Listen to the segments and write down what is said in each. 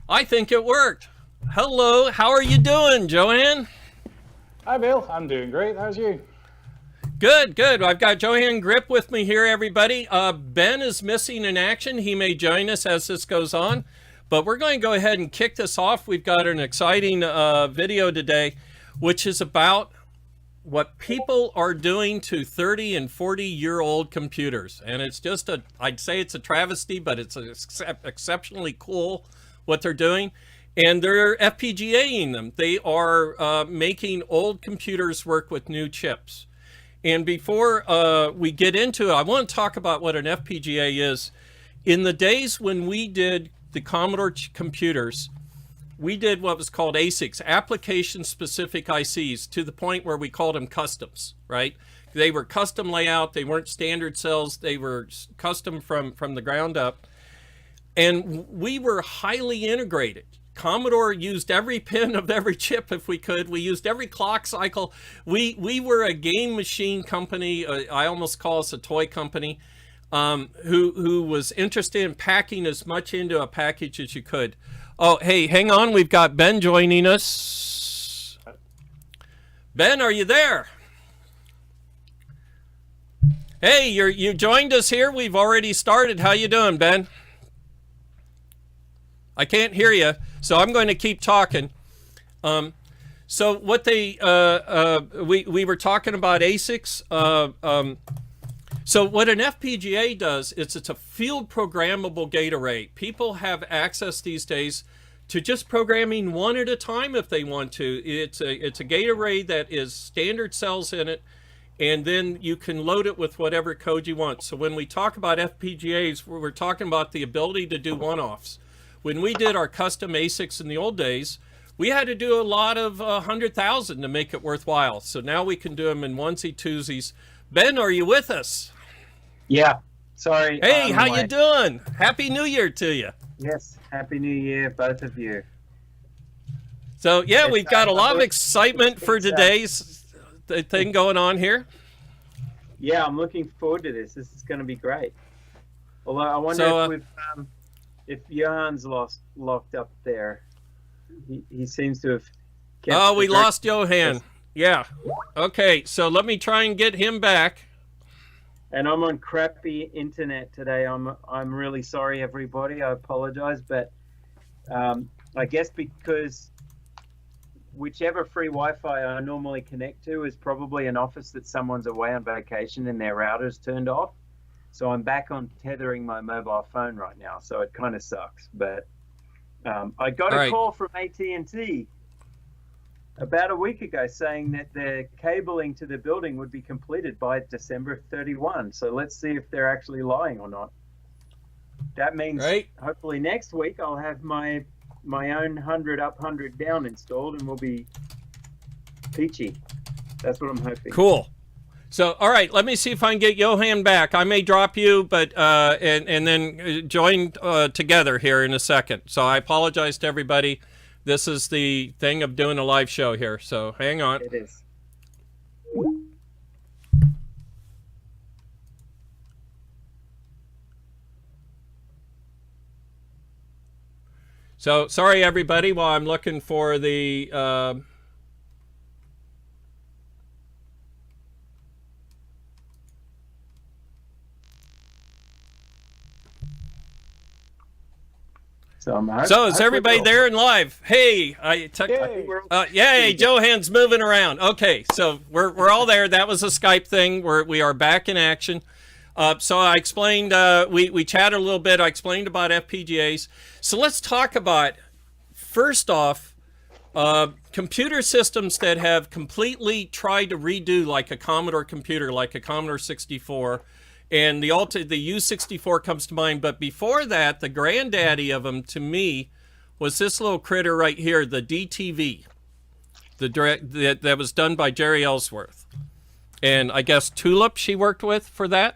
I think it worked. Hello, how are you doing, Johan? Hi, Bill. I'm doing great. How's you? Good, good. I've got Johan Grip with me here, everybody. Ben is missing in action. He may join us as this goes on, but we're going to go ahead and kick this off. We've got an exciting video today, which is about what people are doing to 30 and 40-year-old computers. And it's just I'd say it's a travesty, but it's exceptionally cool what they're doing. And they're FPGAing them. They are making old computers work with new chips. And before we get into it, I want to talk about what an FPGA is. In the days when we did the Commodore computers, we did what was called ASICs, application-specific ICs, to the point where we called them customs, right? They were custom layout. They weren't standard cells. They were custom from the ground up. And we were highly integrated. Commodore used every pin of every chip if we could. We used every clock cycle. We were a game machine company. I almost call us a toy company, who was interested in packing as much into a package as you could. Oh, hey, hang on. We've got Ben joining us. Ben, are you there? Hey, you joined us here. We've already started. How you doing, Ben? I can't hear you, so I'm going to keep talking. So what we were talking about ASICs. So what an FPGA does is it's a field programmable gate array. People have access these days to just programming one at a time if they want to. It's a gate array that is standard cells in it, and then you can load it with whatever code you want. So when we talk about FPGAs, we're talking about the ability to do one-offs. When we did our custom ASICs in the old days, we had to do a lot of 100,000 to make it worthwhile. So now we can do them in onesie twosies. Ben, are you with us? Yeah, sorry. Hey, how you doing? Happy New Year to you. Yes, Happy New Year, both of you. So yeah, we've got a lot of excitement for today's thing going on here. Yeah, I'm looking forward to this. This is going to be great. Although I wonder if Johan's locked up there. He seems to have kept. Oh, we lost Johan. Yeah. Okay, so let me try and get him back. And I'm on crappy internet today. I'm really sorry, everybody. I apologize, but I guess because whichever free Wi-Fi I normally connect to is probably an office that someone's away on vacation and their router's turned off. So I'm back on tethering my mobile phone right now. So it kind of sucks. But I got a call from AT&T about a week ago saying that the cabling to the building would be completed by December 31. So let's see if they're actually lying or not. That means hopefully next week I'll have my own 100 up, 100 down installed, and we'll be peachy. That's what I'm hoping. Cool. So, all right, let me see if I can get Johan back. I may drop you, but and then join together here in a second. So I apologize to everybody. This is the thing of doing a live show here. So hang on. It is. So sorry, everybody, while I'm looking for the... So is everybody there and live? Hey, yay, Johan's moving around. Okay, so we're all there. That was a Skype thing. We are back in action. So I explained, we chatted a little bit. I explained about FPGAs. So let's talk about, first off, computer systems that have completely tried to redo like a Commodore computer, like a Commodore 64. And the U64 comes to mind. But before that, the granddaddy of them to me was this little critter right here, the DTV, that was done by Jerry Ellsworth. And I guess Tulip she worked with for that.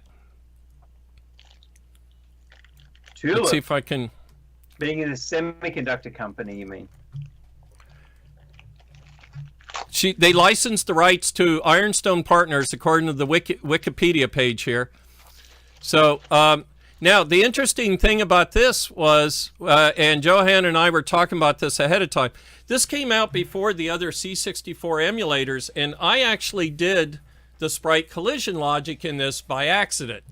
Tulip? Let's see if I can... Being in a semiconductor company, you mean? They licensed the rights to Ironstone Partners, according to the Wikipedia page here. So Now, the interesting thing about this was, and Johan and I were talking about this ahead of time, this came out before the other C64 emulators, and I actually did the sprite collision logic in this by accident.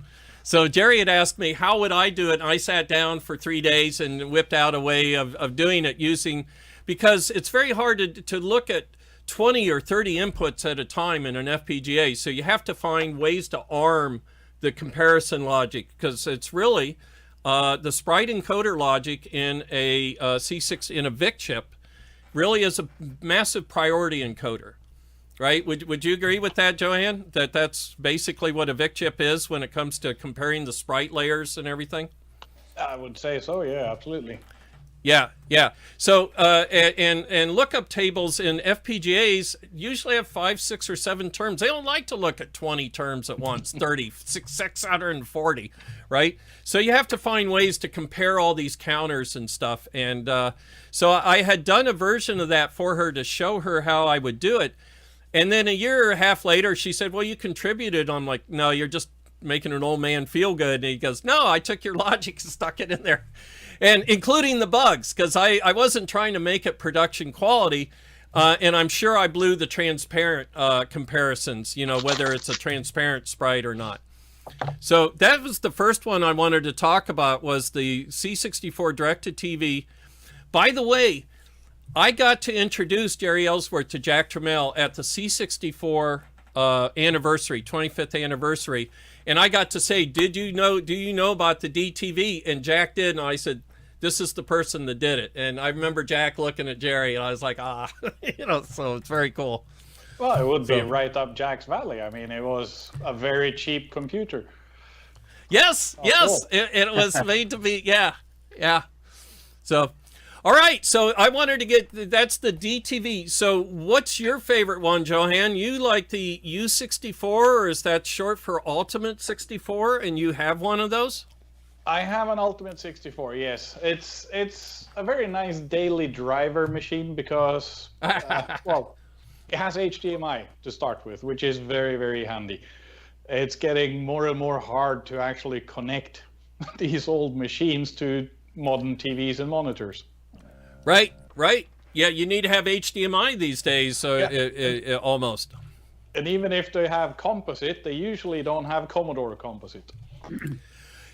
So Jerry had asked me, how would I do it? And I sat down for 3 days and whipped out a way of doing it using, because it's very hard to look at 20 or 30 inputs at a time in an FPGA. So you have to find ways to arm the comparison logic, because it's really the sprite encoder logic in a C6 in a VIC chip really is a massive priority encoder, right? Would you agree with that, Johan? That's basically what a VIC chip is when it comes to comparing the sprite layers and everything? I would say so, yeah, absolutely. Yeah, yeah. So, and lookup tables in FPGAs usually have 5, 6, or 7 terms. They don't like to look at 20 terms at once, 30, 640, right? So you have to find ways to compare all these counters and stuff. And so I had done a version of that for her to show her how I would do it. And then a year and a half later, she said, well, you contributed. I'm like, no, you're just making an old man feel good. And he goes, no, I took your logic and stuck it in there. And including the bugs, because I wasn't trying to make it production quality. And I'm sure I blew the transparent comparisons, you know, whether it's a transparent sprite or not. So that was the first one I wanted to talk about, was the C64 Direct-to-TV. By the way, I got to introduce Jerry Ellsworth to Jack Trammell at the C64 anniversary, 25th anniversary. And I got to say, do you know about the DTV? And Jack did, and I said, this is the person that did it. And I remember Jack looking at Jerry, and I was like, you know, so it's very cool. Well, it would be right up Jack's valley. I mean, it was a very cheap computer. Yes, yes, cool. It was made to be, yeah. So, all right, so I wanted to get, that's the DTV. So what's your favorite one, Johan? You like the U64, or is that short for Ultimate 64, and you have one of those? I have an Ultimate 64, yes. It's a very nice daily driver machine because, well, it has HDMI to start with, which is very, very handy. It's getting more and more hard to actually connect these old machines to modern TVs and monitors. Right. Yeah, you need to have HDMI these days, so yeah. Almost. And even if they have composite, they usually don't have Commodore Composite.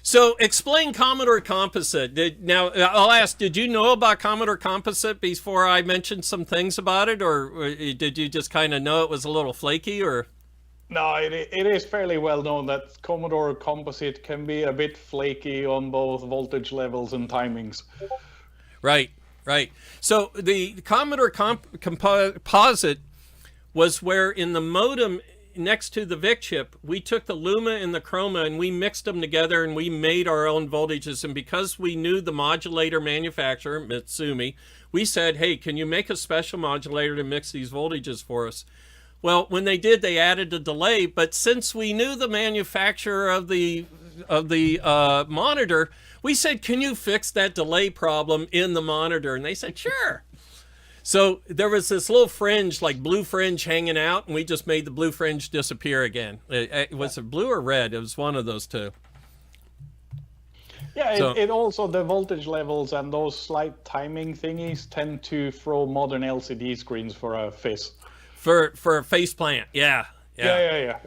So explain Commodore Composite. Now, I'll ask, did you know about Commodore Composite before I mentioned some things about it, or did you just kind of know it was a little flaky, or? No, it is fairly well known that Commodore Composite can be a bit flaky on both voltage levels and timings. Right. So the Commodore Composite was where in the modem next to the VIC chip, we took the Luma and the Chroma and we mixed them together and we made our own voltages. And because we knew the modulator manufacturer, Mitsumi, we said, hey, can you make a special modulator to mix these voltages for us? Well, when they did, they added a delay. But since we knew the manufacturer of the monitor, we said, can you fix that delay problem in the monitor? And they said, sure. So there was this little fringe, like blue fringe hanging out, and we just made the blue fringe disappear again. Was it blue or red? It was one of those two. Yeah, so, it also, the voltage levels and those slight timing thingies tend to throw modern LCD screens for a fizz. For a face plant, yeah,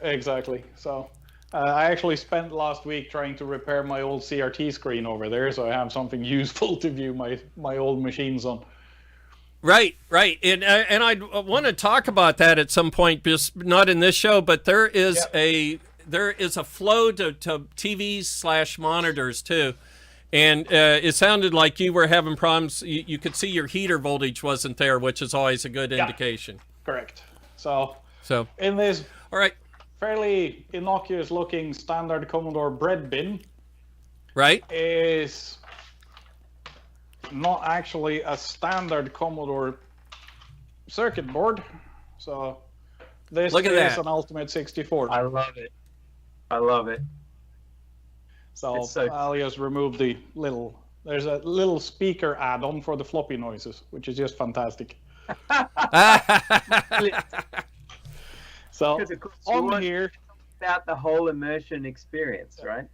exactly. So I actually spent last week trying to repair my old CRT screen over there, so I have something useful to view my old machines on. Right. And I want to talk about that at some point, just not in this show, but there is a flow to TVs / monitors too. And it sounded like you were having problems. You could see your heater voltage wasn't there, which is always a good indication. Correct. So in this all right, fairly innocuous looking standard Commodore bread bin, right, is not actually a standard Commodore circuit board. So this is an Ultimate 64. I love it. So I'll just remove the there's a little speaker add-on for the floppy noises, which is just fantastic. So on here, about the whole immersion experience, right?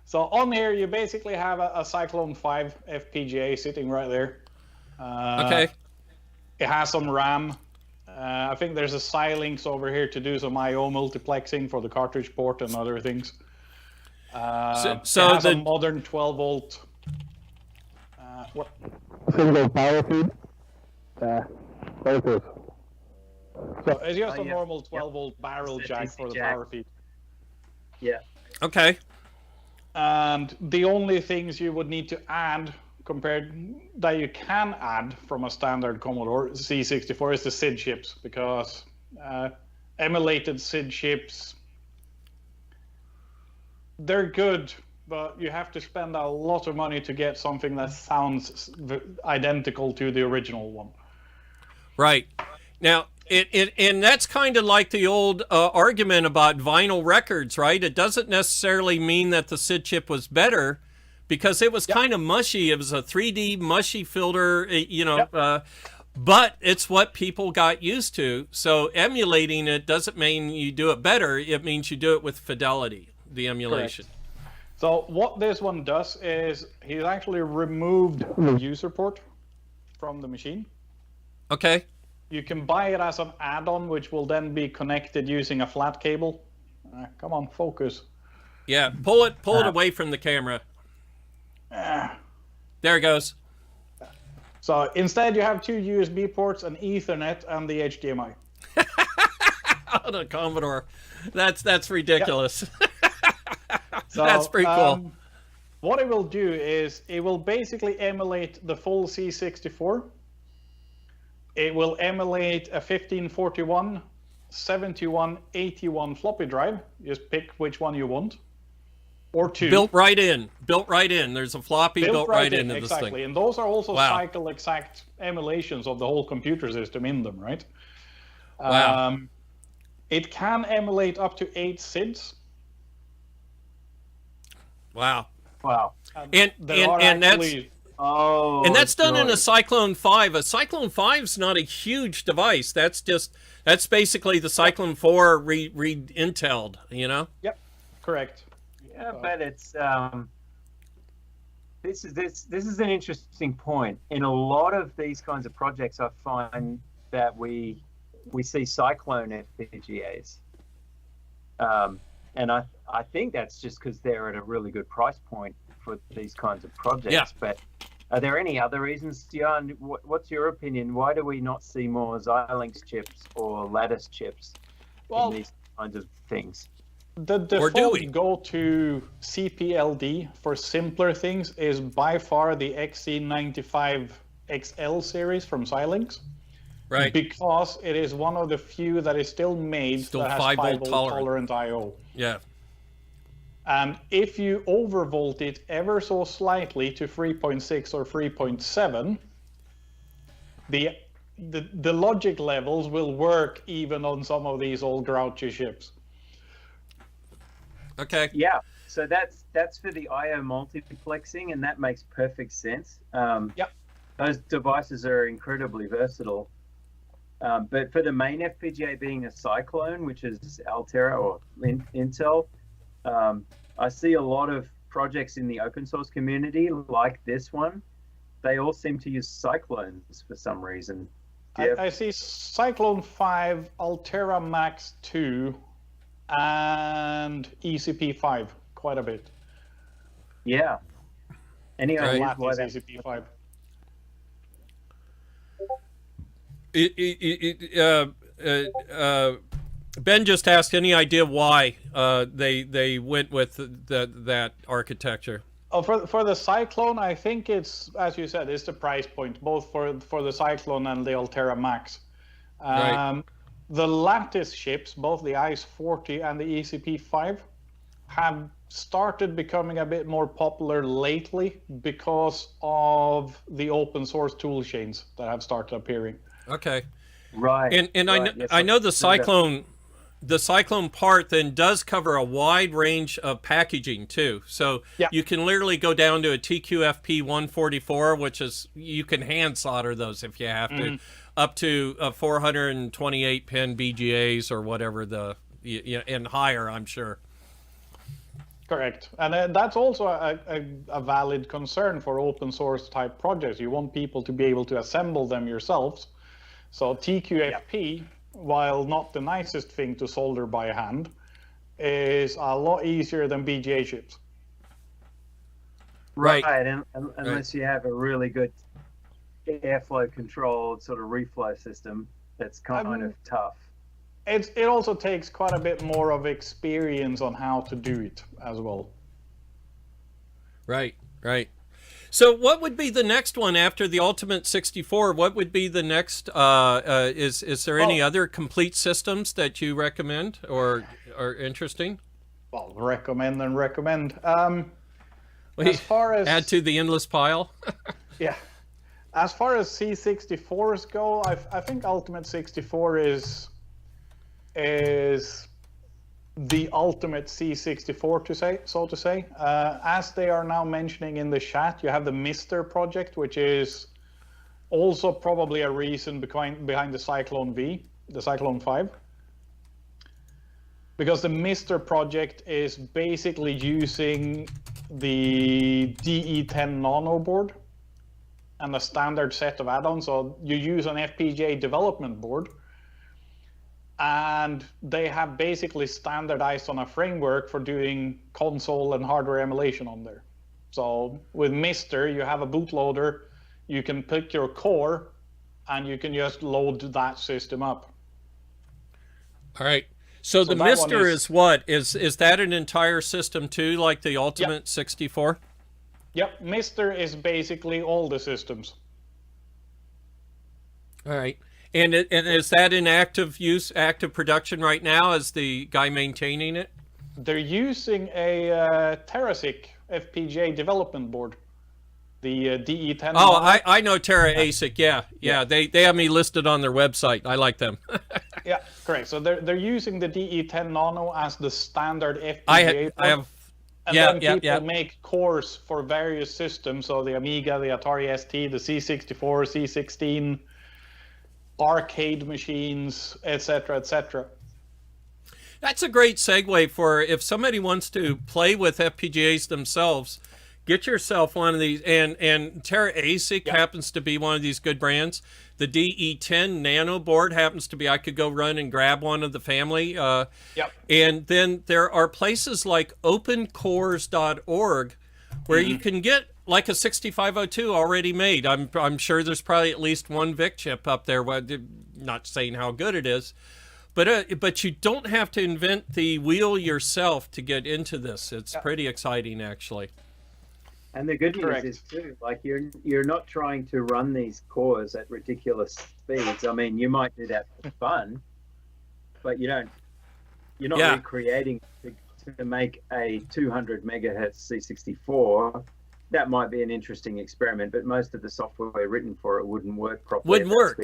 So on here, you basically have a Cyclone 5 FPGA sitting right there. Okay. It has some RAM. I think there's a Xilinx over here to do some I/O multiplexing for the cartridge port and other things. So it has a modern 12 volt. What? Single power feed. Focus. So it's just a normal 12 volt barrel jack for the power feed. Yeah. Okay. And the only things you would need to add that you can add from a standard Commodore C64 is the SID chips, because emulated SID chips, they're good, but you have to spend a lot of money to get something that sounds identical to the original one. Right. Now, and that's kind of like the old argument about vinyl records, right? It doesn't necessarily mean that the SID chip was better, because it was kind of mushy. It was a 3D mushy filter, you know, but it's what people got used to. So emulating it doesn't mean you do it better. It means you do it with fidelity, the emulation. Correct. So what this one does is he's actually removed the user port from the machine. Okay. You can buy it as an add-on, which will then be connected using a flat cable. Come on, focus. Yeah, pull it away from the camera. There it goes. So instead, you have two USB ports, an Ethernet, and the HDMI. On a Commodore, that's ridiculous. So, that's pretty cool. What it will do is it will basically emulate the full C64. It will emulate a 1541, 71, 81 floppy drive. Just pick which one you want. Or two. Built right in. There's a floppy built right into this exactly. thing. And those are also cycle exact emulations of the whole computer system in them, right? Wow. It can emulate up to 8 SIDs. Wow. And that's done in a Cyclone 5. A Cyclone 5's not a huge device. That's basically the Cyclone 4 re-Intel'd, you know? Yep, correct. Yeah, but it's this is an interesting point. In a lot of these kinds of projects, I find that we see Cyclone FPGAs, and I think that's just because they're at a really good price point for these kinds of projects. Yeah. But are there any other reasons, Johan? What's your opinion? Why do we not see more Xilinx chips or Lattice chips in these kinds of things? The default go-to CPLD for simpler things is by far the XC95XL series from Xilinx. Right. Because it is one of the few that is still made that has 5-volt tolerant I/O. Yeah. And if you overvolt it ever so slightly to 3.6 or 3.7, the logic levels will work even on some of these old grouchy chips. Okay. Yeah. So that's for the I/O multiplexing, and that makes perfect sense. Those devices are incredibly versatile. But for the main FPGA being a Cyclone, which is Altera or Intel, I see a lot of projects in the open source community like this one. They all seem to use Cyclones for some reason. I see Cyclone 5, Altera Max 2, and ECP5 quite a bit. Yeah. Any ideas why that's ECP5? Ben just asked, any idea why they went with that architecture? Oh, for the Cyclone, I think it's, as you said, it's the price point, both for the Cyclone and the Altera Max. Right. The Lattice chips, both the ICE40 and the ECP5, have started becoming a bit more popular lately because of the open source tool chains that have started appearing. Okay. Right. And right. I know the Cyclone part then does cover a wide range of packaging too. So you can literally go down to a TQFP 144, which is, you can hand solder those if you have to, up to 428 pin BGAs or whatever and higher, I'm sure. Correct. And that's also a valid concern for open source type projects. You want people to be able to assemble them yourselves. So TQFP, while not the nicest thing to solder by hand, is a lot easier than BGA chips. Right. And unless you have a really good airflow controlled sort of reflow system, that's kind of tough. It also takes quite a bit more of experience on how to do it as well. Right, right. So what would be the next one after the Ultimate 64? What would be the next, is there any other complete systems that you recommend or are interesting? Well, recommend. Well, as far as... Add to the endless pile? Yeah. As far as C64s go, I think Ultimate 64 is the ultimate C64 so to say. As they are now mentioning in the chat, you have the Mister project, which is also probably a reason behind the Cyclone V, the Cyclone 5. Because the Mister project is basically using the DE10 Nano board and a standard set of add-ons. So you use an FPGA development board, and they have basically standardized on a framework for doing console and hardware emulation on there. So with Mister, you have a bootloader, you can pick your core, and you can just load that system up. All right. So the Mister is what? Is that an entire system too, like the Ultimate 64? Yep, Mister is basically all the systems. All right. And is that in active use, active production right now? Is the guy maintaining it? They're using a TerraSic FPGA development board, the DE10. Oh, I know Terra ASIC. Yeah. They have me listed on their website. I like them. Yeah, correct. So they're using the DE10 Nano as the standard FPGA. I have. And then people make cores for various systems. So the Amiga, the Atari ST, the C64, C16. Arcade machines, etc., etc. That's a great segue for if somebody wants to play with FPGAs themselves. Get yourself one of these, and Terra ASIC happens to be one of these good brands. The DE10 Nano board happens to be. I could go run and grab one of the family. And then there are places like opencores.org where you can get like a 6502 already made. I'm sure there's probably at least one VIC chip up there. Not saying how good it is, but you don't have to invent the wheel yourself to get into this. It's pretty exciting, actually. And the good news is too, like you're not trying to run these cores at ridiculous speeds. I mean, you might do that for fun, but you're not recreating to make a 200 megahertz C64. That might be an interesting experiment, but most of the software written for it wouldn't work properly. Wouldn't work.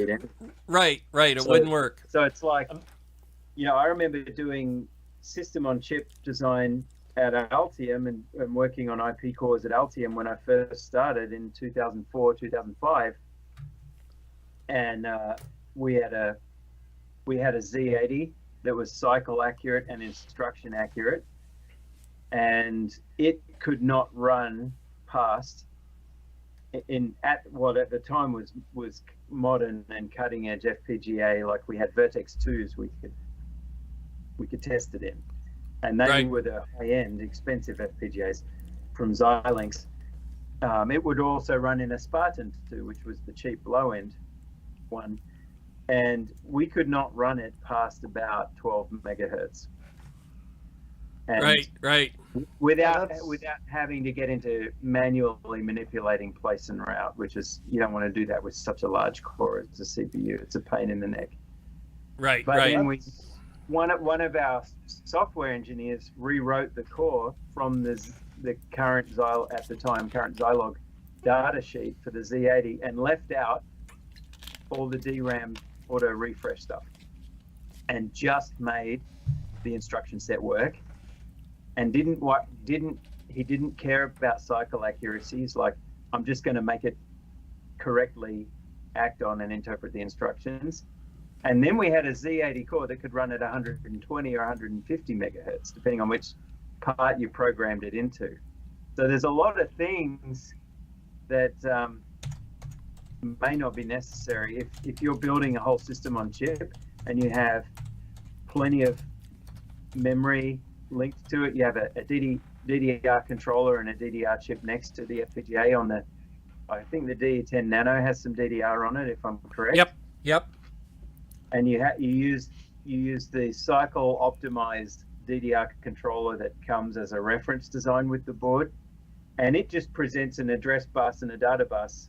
Right. It wouldn't work. So it's like, I remember doing system on chip design at Altium and working on IP cores at Altium when I first started in 2004, 2005. And we had a Z80 that was cycle accurate and instruction accurate. And it could not run past at the time was modern and cutting edge FPGA. Like we had Vertex 2s we could test it in, and they were the high end expensive FPGAs from Xilinx. It would also run in a Spartan 2, which was the cheap low end one, and we could not run it past about 12 megahertz. And right. Without having to get into manually manipulating place and route, which is, you don't want to do that with such a large core as a CPU. It's a pain in the neck. Right. But then one of our software engineers rewrote the core from the current Zilog data sheet for the Z80 and left out all the DRAM auto refresh stuff and just made the instruction set work. And he didn't care about cycle accuracy. He's like, I'm just going to make it correctly act on and interpret the instructions. And then we had a Z80 core that could run at 120 or 150 megahertz, depending on which part you programmed it into. So there's a lot of things that may not be necessary if you're building a whole system on chip and you have plenty of memory linked to it. You have a DDR controller and a DDR chip next to the FPGA on the, I think the D10 Nano has some DDR on it, if I'm correct. Yep. And you use the cycle optimized DDR controller that comes as a reference design with the board, and it just presents an address bus and a data bus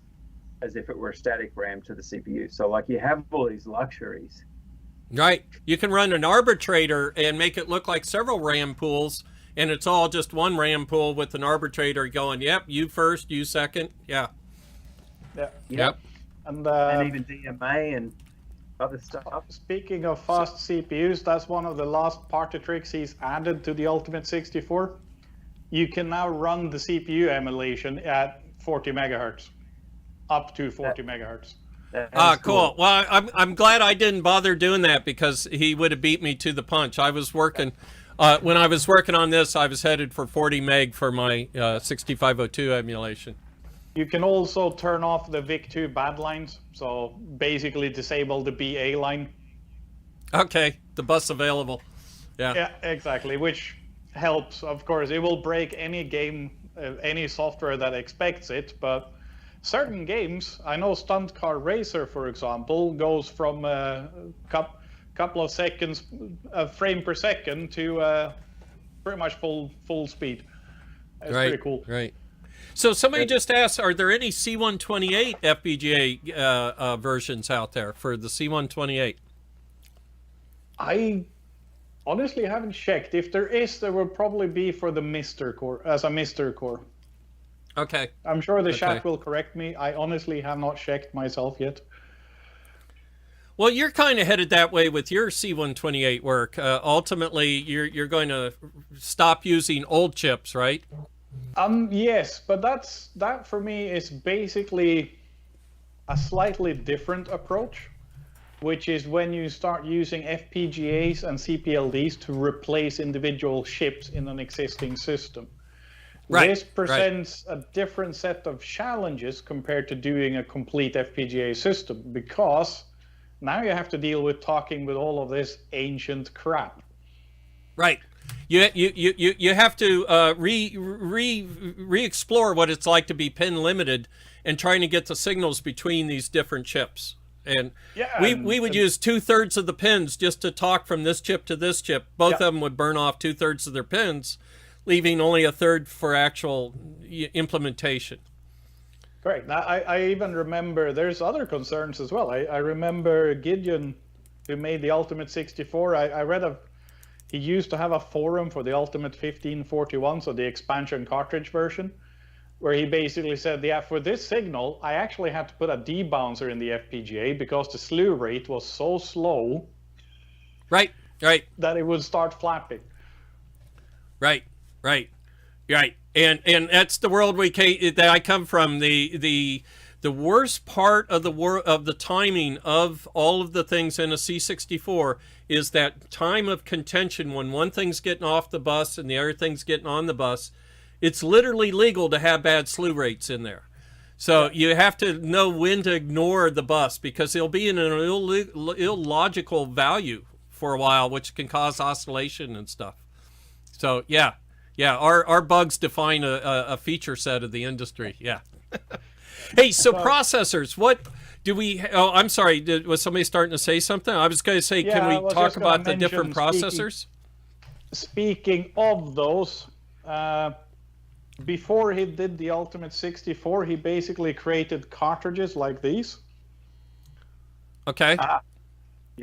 as if it were a static RAM to the CPU. So like you have all these luxuries. Right. You can run an arbitrator and make it look like several RAM pools, and it's all just one RAM pool with an arbitrator going, yep, you first, you second. Yeah. Yep. And even DMA and other stuff. Speaking of fast CPUs, that's one of the last party tricks he's added to the Ultimate 64. You can now run the CPU emulation at 40 megahertz, up to 40 megahertz. Cool. Well, I'm glad I didn't bother doing that because he would have beat me to the punch. I was working, when I was working on this, I was headed for 40 meg for my 6502 emulation. You can also turn off the VIC2 bad lines, so basically disable the BA line. Okay, the bus available. Yeah, exactly, which helps, of course. It will break any game, any software that expects it, but certain games, I know Stunt Car Racer, for example, goes from a couple of seconds, a frame per second, to pretty much full speed. It's pretty cool. Right. So somebody just asked, are there any C128 FPGA versions out there for the C128? I honestly haven't checked. If there is, there will probably be for the Mr. core, as a Mr. core. Okay. I'm sure the chat will correct me. I honestly have not checked myself yet. Well, you're kind of headed that way with your C128 work. Ultimately, you're going to stop using old chips, right? Yes, but that for me is basically a slightly different approach, which is when you start using FPGAs and CPLDs to replace individual chips in an existing system. Right. This presents a different set of challenges compared to doing a complete FPGA system, because now you have to deal with talking with all of this ancient crap. Right. You have to re-explore what it's like to be pin limited and trying to get the signals between these different chips. And we would use 2/3 of the pins just to talk from this chip to this chip. Both of them would burn off 2/3 of their pins, leaving only 1/3 for actual implementation. Great. Now, I even remember there's other concerns as well. I remember Gideon, who made the Ultimate 64. I read he used to have a forum for the Ultimate 1541, so the expansion cartridge version, where he basically said, yeah, for this signal, I actually had to put a debouncer in the FPGA because the slew rate was so slow. Right. That it would start flapping. Right. And that's the world that I come from. The worst part of the timing of all of the things in a C64 is that time of contention when one thing's getting off the bus and the other thing's getting on the bus. It's literally legal to have bad slew rates in there. So you have to know when to ignore the bus, because it'll be in an illogical value for a while, which can cause oscillation and stuff. So yeah, our bugs define a feature set of the industry. Yeah. Hey, so processors, what do we? Oh, I'm sorry. Was somebody starting to say something? I was going to say, can we talk about the different processors? Speaking of those, before he did the Ultimate 64, he basically created cartridges like these. Okay.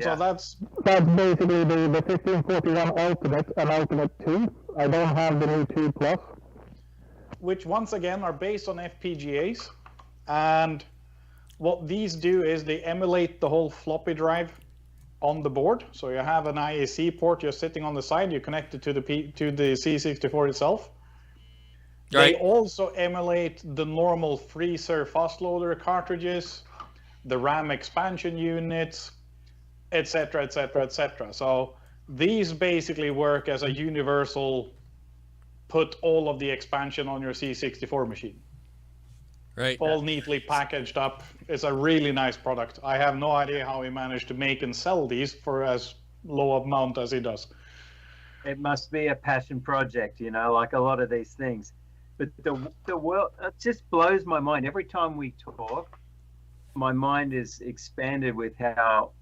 So that's basically the 1541 Ultimate and Ultimate 2. I don't have the new 2 Plus. Which once again are based on FPGAs. And what these do is they emulate the whole floppy drive on the board. So you have an IAC port just sitting on the side. You connect it to the C64 itself. Right. They also emulate the normal freezer fast loader cartridges, the RAM expansion units, etc., etc., etc. So these basically work as a universal put all of the expansion on your C64 machine. Right. All neatly packaged up. It's a really nice product. I have no idea how he managed to make and sell these for as low amount as he does. It must be a passion project, you know, like a lot of these things. But the world, it just blows my mind. Every time we talk, my mind is expanded with how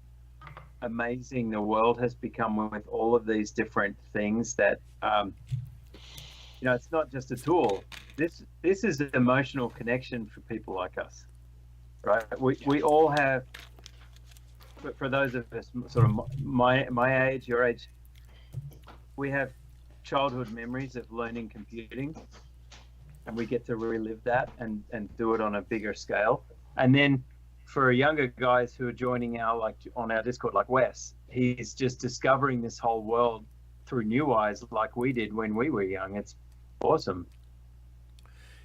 amazing the world has become with all of these different things that, you know, it's not just a tool. This is an emotional connection for people like us, right? We all have, but for those of us sort of my age, your age, we have childhood memories of learning computing, and we get to relive that and do it on a bigger scale. And then for younger guys who are joining on our Discord, like Wes, he's just discovering this whole world through new eyes like we did when we were young. It's awesome.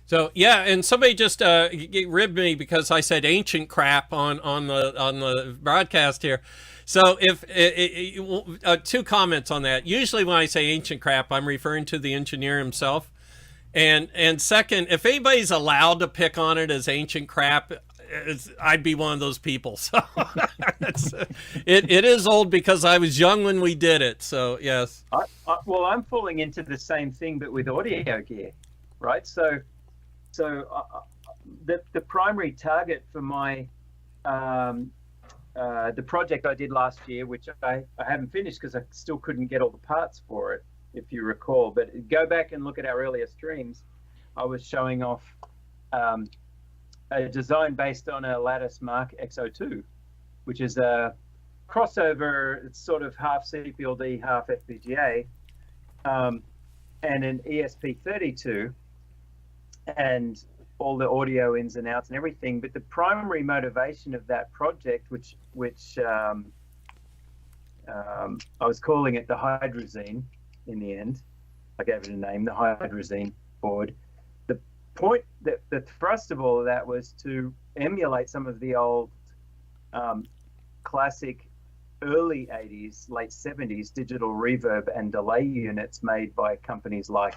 So yeah, and somebody just ribbed me because I said ancient crap on the broadcast here. So if two comments on that. Usually when I say ancient crap, I'm referring to the engineer himself. And second, if anybody's allowed to pick on it as ancient crap, I'd be one of those people. So it is old because I was young when we did it. So yes. Well, I'm falling into the same thing, but with audio gear, right? So the primary target for my the project I did last year, which I haven't finished because I still couldn't get all the parts for it, if you recall. But go back and look at our earlier streams. I was showing off a design based on a Lattice Mark X02, which is a crossover. It's sort of half CPLD, half FPGA, and an ESP32, and all the audio ins and outs and everything. But the primary motivation of that project, which I was calling it the Hydrazine in the end. I gave it a name, the Hydrazine board. The point, the thrust of all of that was to emulate some of the old classic early 80s, late 70s digital reverb and delay units made by companies like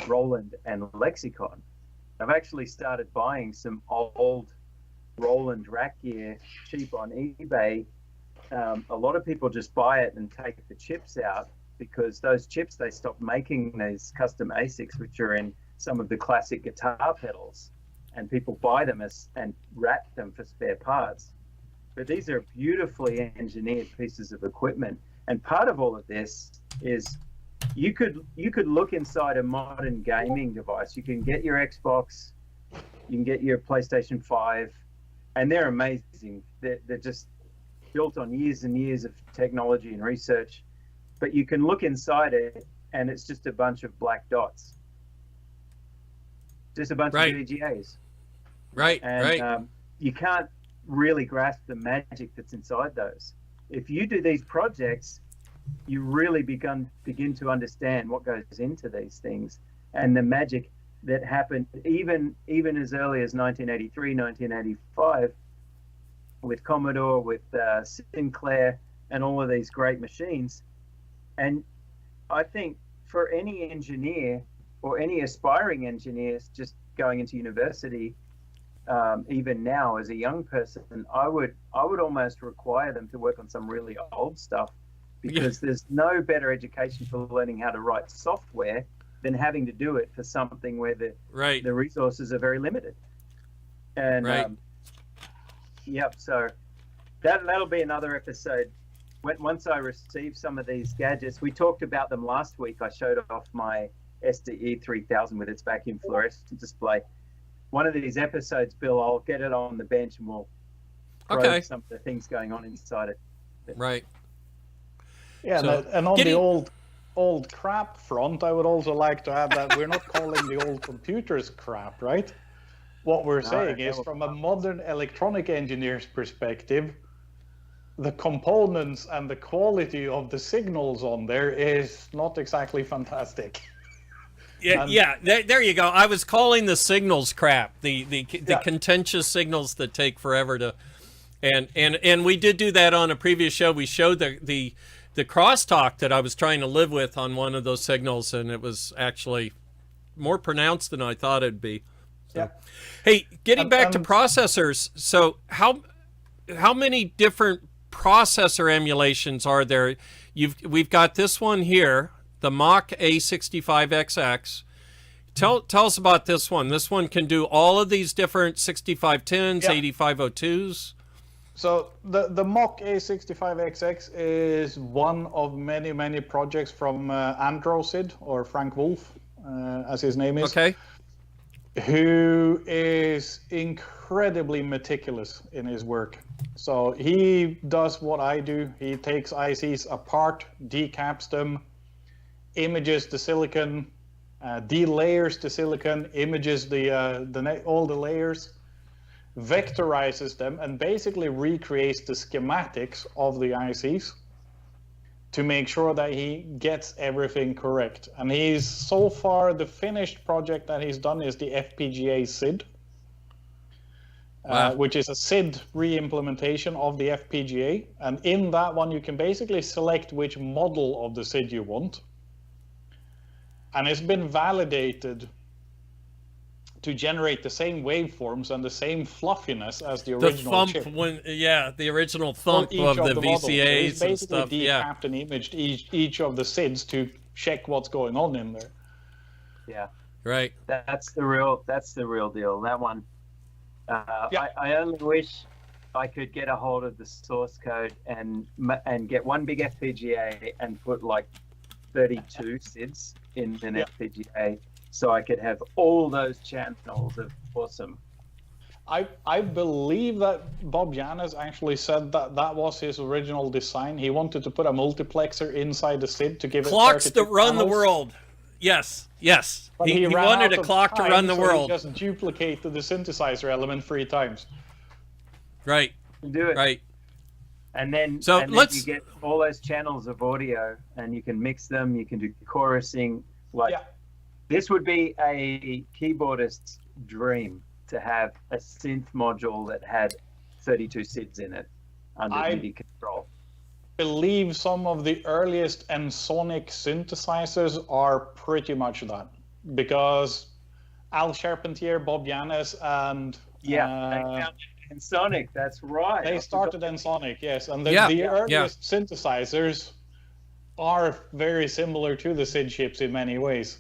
Roland and Lexicon. I've actually started buying some old Roland rack gear cheap on eBay. A lot of people just buy it and take the chips out, because those chips, they stopped making these custom ASICs, which are in some of the classic guitar pedals, and people buy them and wrap them for spare parts. But these are beautifully engineered pieces of equipment. And part of all of this is you could look inside a modern gaming device. You can get your Xbox, you can get your PlayStation 5, and they're amazing. They're just built on years and years of technology and research. But you can look inside it, and it's just a bunch of black dots. Just a bunch of VGAs. Right, and, you can't really grasp the magic that's inside those. If you do these projects, you really begin to understand what goes into these things, and the magic that happened even as early as 1983, 1985 with Commodore, with Sinclair, and all of these great machines. And I think for any engineer or any aspiring engineers just going into university, even now as a young person, I would almost require them to work on some really old stuff, because there's no better education for learning how to write software than having to do it for something where the resources are very limited. And so that'll be another episode. Once I receive some of these gadgets, we talked about them last week. I showed off my SDE 3000 with its vacuum fluorescent display. One of these episodes, Bill, I'll get it on the bench and we'll probe some of the things going on inside it. Right. Yeah, so, and on the old crap front, I would also like to add that we're not calling the old computers crap, right? What we're saying is, from a modern electronic engineer's perspective, the components and the quality of the signals on there is not exactly fantastic. Yeah, there you go. I was calling the signals crap, the contentious signals that take forever to, and we did do that on a previous show. We showed the crosstalk that I was trying to live with on one of those signals, and it was actually more pronounced than I thought it'd be. So. Yeah. Hey, getting back to processors, so how many different processor emulations are there? We've got this one here, the Mach A65XX. Tell us about this one. This one can do all of these different 6510s, 8502s. So the Mach A65XX is one of many, many projects from Androsid, or Frank Wolf, as his name is. Okay. Who is incredibly meticulous in his work. So he does what I do. He takes ICs apart, decaps them, images the silicon, delayers the silicon, images all the layers, vectorizes them, and basically recreates the schematics of the ICs to make sure that he gets everything correct. And he's, so far, the finished project that he's done is the Fpga SID, which is a SID re-implementation of the Fpga. And in that one, you can basically select which model of the SID you want. And it's been validated to generate the same waveforms and the same fluffiness as the original chip. The original thump of the VCAs and stuff. Decapped and imaged each of the SIDs to check what's going on in there. Yeah, right. That's the real deal. That one. I only wish I could get a hold of the source code and get one big FPGA and put like 32 SIDs in an FPGA. So I could have all those channels of awesome. I believe that Bob Janus actually said that was his original design. He wanted to put a multiplexer inside the SID to give clocks it 32 that run channels. The world. Yes. But He wanted a clock to run the world. He just duplicated the synthesizer element 3 times. Right. Do it. Right. And then, you get all those channels of audio, and you can mix them. You can do chorusing. This would be a keyboardist's dream, to have a synth module that had 32 SIDs in it under MIDI control. I believe some of the earliest Ensoniq synthesizers are pretty much that, because Al Charpentier, Bob Janus, and Ensoniq, that's right. They started Ensoniq, yes, and the earliest synthesizers are very similar to the SID chips in many ways.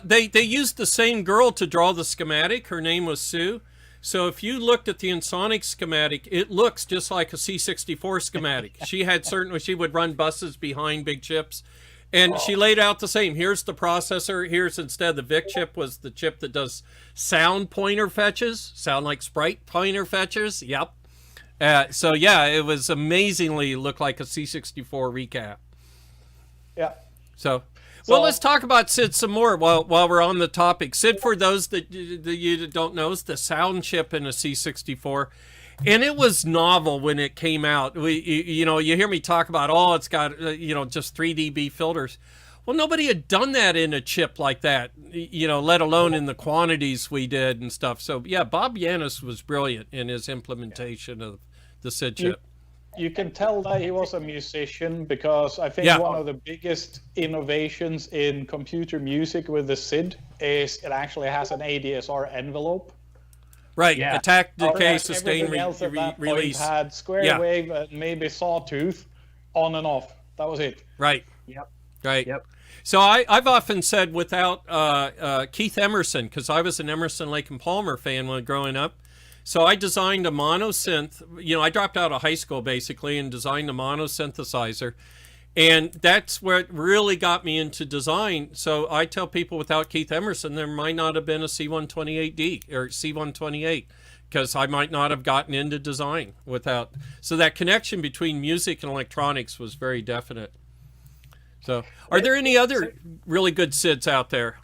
They used the same girl to draw the schematic. Her name was Sue. So if you looked at the Ensoniq schematic, it looks just like a C64 schematic. She would run buses behind big chips, and she laid out the same. Here's the processor. Here's, instead, the VIC chip was the chip that does sound pointer fetches, sound like sprite pointer fetches. Yep. So yeah, it was amazingly looked like a C64 recap. Yeah. So well, let's talk about SID some more while we're on the topic. SID, for those that you don't know, is the sound chip in a C64. And it was novel when it came out. You hear me talk about, it's got, just 3 dB filters. Well, nobody had done that in a chip like that, let alone in the quantities we did and stuff. So, yeah, Bob Janus was brilliant in his implementation of the SID chip. You can tell that he was a musician, because I think one of the biggest innovations in computer music with the SID is it actually has an ADSR envelope. Right, attack, decay, sustain, release. Had square wave and maybe sawtooth, on and off. That was it. Right. Yep. Right. Yep. So I've often said, without Keith Emerson, because I was an Emerson, Lake and Palmer fan when growing up. So I designed a mono synth. I dropped out of high school basically and designed a mono synthesizer. And that's where it really got me into design. So I tell people, without Keith Emerson, there might not have been a C128D or C128, because I might not have gotten into design without. So that connection between music and electronics was very definite. So are there any other really good SIDs out there?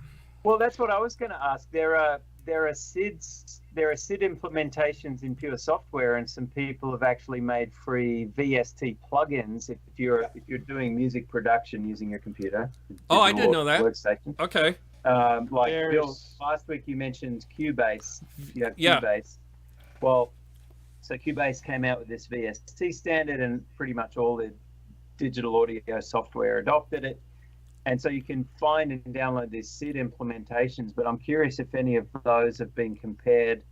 Well, that's what I was going to ask. There are SIDs. There are SID implementations in pure software, and some people have actually made free VST plugins if you're doing music production using your computer. Oh, I didn't know that. Workstation. Okay. Like Bill, last week you mentioned Cubase. You have Cubase. Well, so Cubase came out with this VST standard, and pretty much all the digital audio software adopted it. And so you can find and download these SID implementations, but I'm curious if any of those have been compared.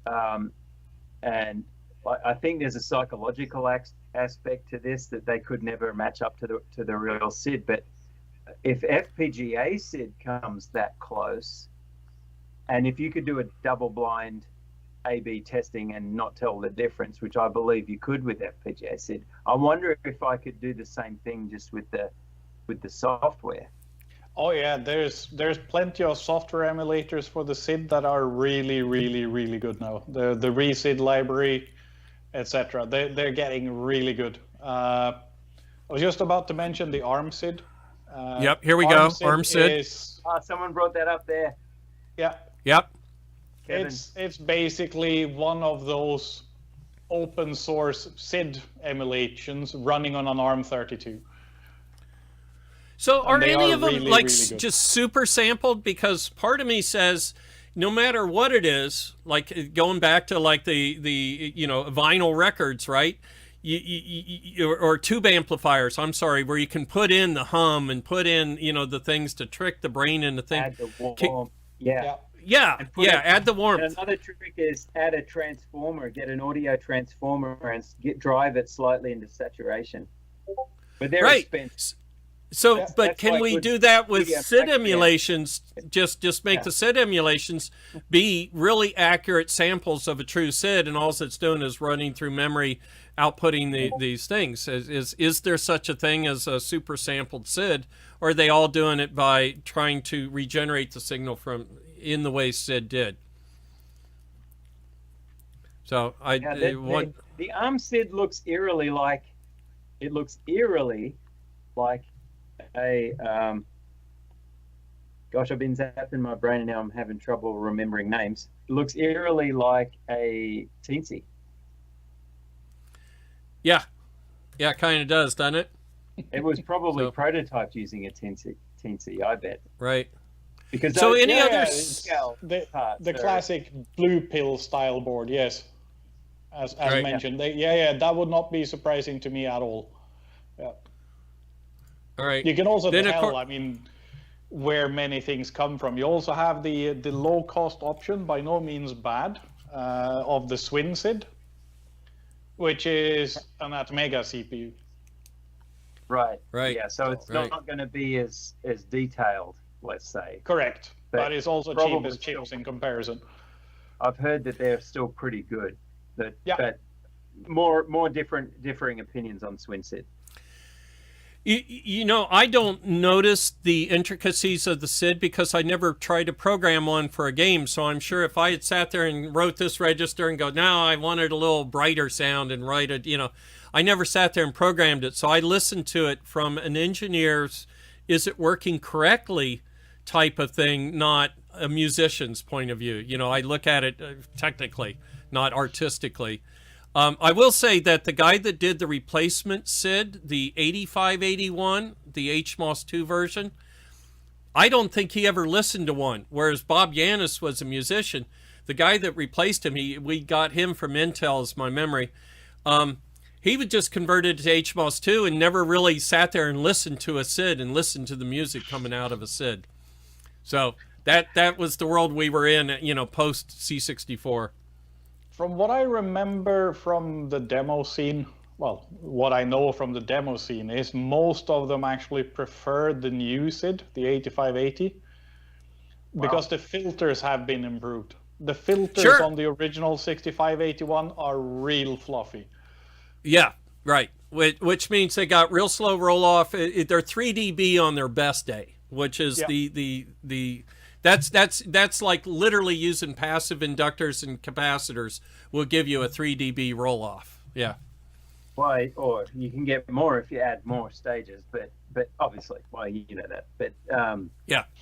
And I think there's a psychological aspect to this, that they could never match up to the real SID. But if FPGA SID comes that close, and if you could do a double-blind A/B testing and not tell the difference, which I believe you could with FPGA SID, I wonder if I could do the same thing just with the software. Oh yeah, there's plenty of software emulators for the SID that are really, really, really good now. The ReSID library, etc. They're getting really good. I was just about to mention the ARM SID. Yep, here we go. ARM SID. Someone brought that up there. Yeah. Yep. Kevin. It's basically one of those open source SID emulations running on an ARM32. So are any of them really, like really good. just super sampled? Because part of me says no matter what it is, like going back to like the vinyl records, right? Or tube amplifiers, I'm sorry, where you can put in the hum and put in, the things to trick the brain into Add things. the warmth. Yeah. Add the warmth. And another trick is add a transformer, get an audio transformer and drive it slightly into saturation. But they're expensive. So, but that's can like we with do that with media SID effects, emulations? Just make the SID emulations be really accurate samples of a true SID, and all it's doing is running through memory, outputting these things. Is there such a thing as a super sampled SID, or are they all doing it by trying to regenerate the signal from in the way SID did? So the ARM SID looks eerily like a gosh, I've been zapping my brain and now I'm having trouble remembering names. It looks eerily like a Teensy. Yeah, it kind of does, doesn't it? It was probably prototyped using a Teensy, I bet. Right. Because so any other the classic blue pill style board, yes, as mentioned, that would not be surprising to me at all. Yeah. All right. You can also tell, I mean, where many things come from. You also have the low cost option, by no means bad, of the Swin SID, which is an Atmega CPU. Right. Right. Yeah. So it's not going to be as detailed, let's say. Correct. But it's also cheap as chips in comparison. I've heard that they're still pretty good. But more differing opinions on Swin SID. I don't notice the intricacies of the SID because I never tried to program one for a game. So I'm sure if I had sat there and wrote this register and go, now I wanted a little brighter sound and write it, I never sat there and programmed it. So I listened to it from an engineer's, is it working correctly type of thing, not a musician's point of view. I look at it technically, not artistically. I will say that the guy that did the replacement SID, the 8581, the HMOS2 version, I don't think he ever listened to one, whereas Bob Yanis was a musician. The guy that replaced him, we got him from Intel, is my memory. He would just converted to HMOS2 and never really sat there and listened to a SID and listened to the music coming out of a SID. So that was the world we were in, post C64. From what I remember from the demo scene, well, what I know from the demo scene is most of them actually prefer the new SID, the 8580, because the filters have been improved. The filters on the original 6581 are real fluffy. Yeah, right. Which means they got real slow roll off. They're 3 dB on their best day, which is that's like literally using passive inductors and capacitors will give you a 3 dB roll off. Yeah. Why? Or you can get more if you add more stages, but obviously, you know that. But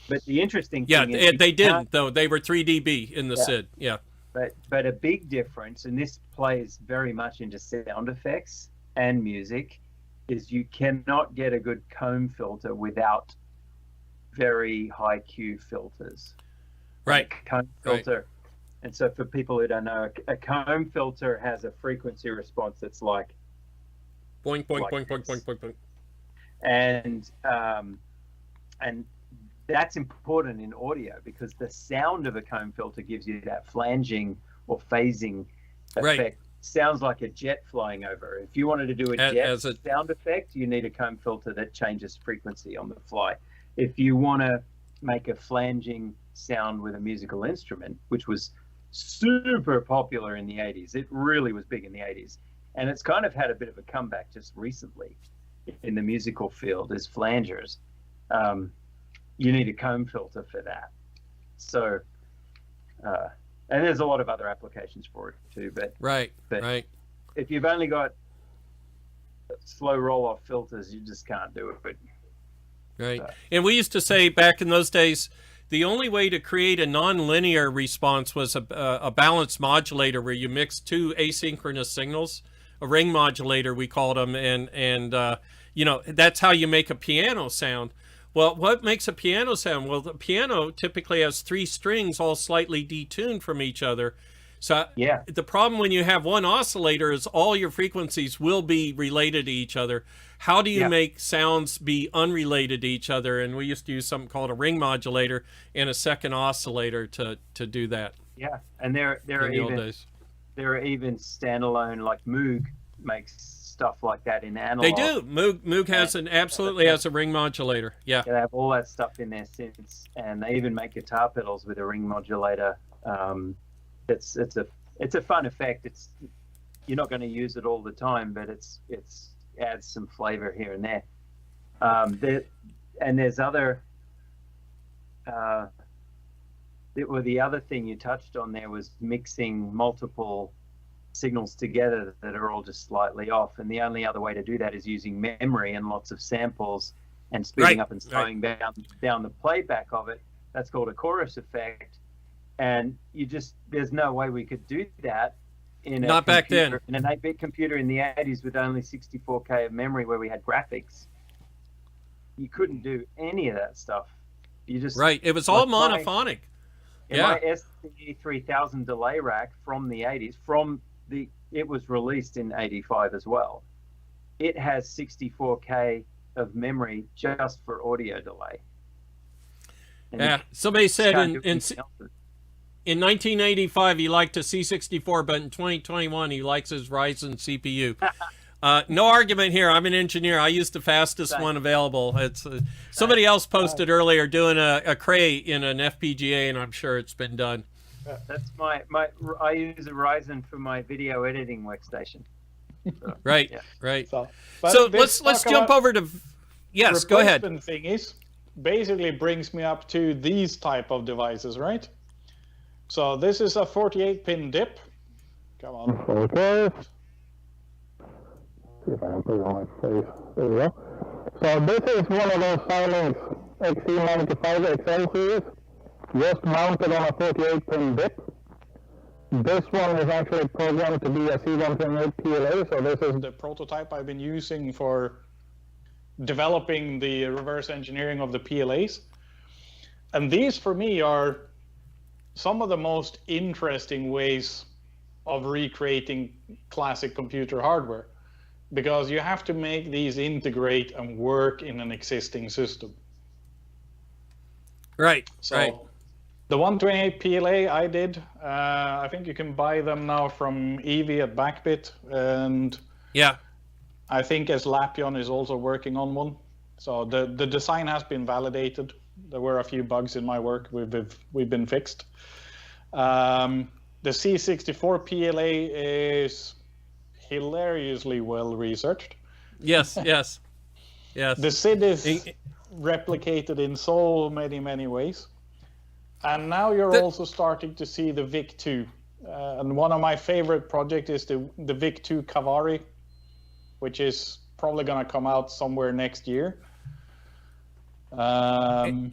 But the interesting thing is they didn't though. They were 3 dB in the SID. Yeah. But a big difference, and this plays very much into sound effects and music, is you cannot get a good comb filter without very high Q filters. Right. Comb filter. And so for people who don't know, a comb filter has a frequency response that's like boing, boing, boing, boing, boing, boing, boing. And and that's important in audio because the sound of a comb filter gives you that flanging or phasing effect. Right. Sounds like a jet flying over. If you wanted to do a jet sound effect, you need a comb filter that changes frequency on the fly. If you want to make a flanging sound with a musical instrument, which was super popular in the 80s, it really was big in the 80s, and it's kind of had a bit of a comeback just recently in the musical field, is flangers. You need a comb filter for that. So, and there's a lot of other applications for it too. But right. If you've only got slow roll-off filters, you just can't do it. Right. And we used to say back in those days, the only way to create a non-linear response was a balanced modulator where you mix two asynchronous signals, a ring modulator we called them, and you know, that's how you make a piano sound. Well, what makes a piano sound? Well, the piano typically has 3 strings all slightly detuned from each other. So yeah, the problem when you have one oscillator is all your frequencies will be related to each other. How do you make sounds be unrelated to each other? And we used to use something called a ring modulator and a second oscillator to do that. Yeah, and there are even standalone, like Moog makes stuff like that in analog. They do. Moog has absolutely has a ring modulator. Yeah. They have all that stuff in their synths, and they even make guitar pedals with a ring modulator. It's a fun effect. You're not going to use it all the time, but it's adds some flavor here and there. And there's other. The other thing you touched on there was mixing multiple signals together that are all just slightly off, and the only other way to do that is using memory and lots of samples and speeding up and slowing down the playback of it. That's called a chorus effect, and there's no way we could do that in an 8-bit computer in the 80s with only 64K of memory where we had graphics. You couldn't do any of that stuff. You just it was all monophonic. My SCE 3000 delay rack from the 80s, it was released in 85 as well. It has 64K of memory just for audio delay. And somebody said in 1985 he liked a C64, but in 2021 he likes his Ryzen CPU. No argument here. I'm an engineer. I use the fastest one available. It's somebody else posted earlier doing a Cray in an FPGA, and I'm sure it's been done. That's my I use a Ryzen for my video editing workstation. So, right. So let's jump over to go ahead. The thing is, basically brings me up to these type of devices, right? So this is a 48-pin dip. Come on. Okay. See if I can put it on my face. There we go. So this is one of those Silence XC95 XL series, just mounted on a 48-pin dip. This one is actually programmed to be a C128 PLA, so this is the prototype I've been using for developing the reverse engineering of the PLAs. And these, for me, are some of the most interesting ways of recreating classic computer hardware, because you have to make these integrate and work in an existing system. So the 128 PLA I did, I think you can buy them now from Evie at Backbit, and I think as Lapion is also working on one. So the design has been validated. There were a few bugs in my work we've been fixed. The C64 PLA is hilariously well researched. Yes. The SID is replicated in so many ways. And now you're also starting to see the VIC-2. And one of my favorite projects is the VIC-2 Kavari, which is probably going to come out somewhere next year. The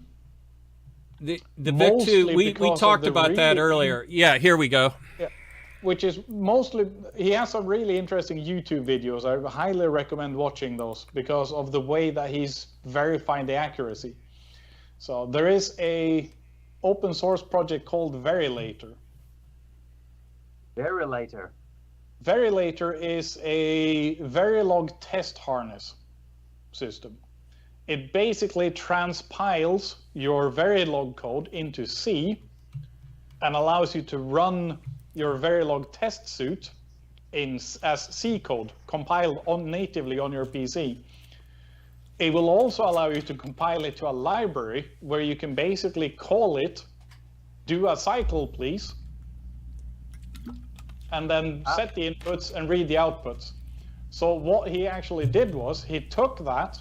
VIC-2, we talked about that earlier. Yeah, here we go. Yeah, which is mostly, he has some really interesting YouTube videos. I highly recommend watching those because of the way that he's verifying the accuracy. So there is a open source project called Verilator. Verilator is a Verilog test harness system. it basically transpiles your Verilog code into C and allows you to run your Verilog test suite as C code compiled natively on your PC. It will also allow you to compile it to a library where you can basically call it, do a cycle please, and then set the inputs and read the outputs. So what he actually did was he took that,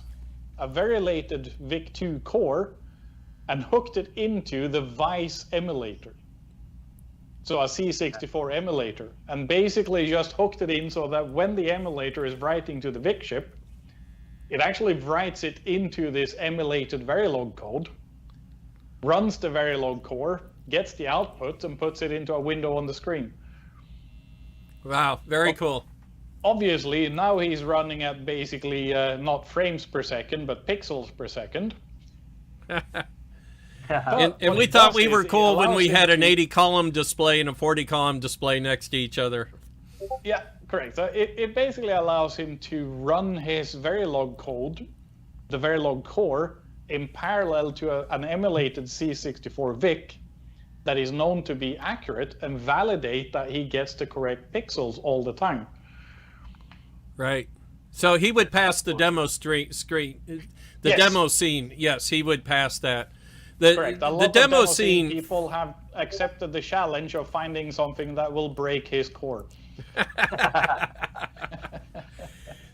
a Verilated VIC-2 core, and hooked it into the Vice emulator. So a C64 emulator, and basically just hooked it in so that when the emulator is writing to the VIC chip, it actually writes it into this emulated Verilog code, runs the Verilog core, gets the output, and puts it into a window on the screen. Wow, very cool. Obviously, now he's running at basically not frames per second, but pixels per second. And we thought we were cool when we had an 80-column display and a 40-column display next to each other. Yeah, correct. So it basically allows him to run his Verilog code, the Verilog core, in parallel to an emulated C64 VIC that is known to be accurate and validate that he gets the correct pixels all the time. Right. So he would pass the demo screen, the demo scene. Yes, he would pass that. Correct. The demo scene. People have accepted the challenge of finding something that will break his core.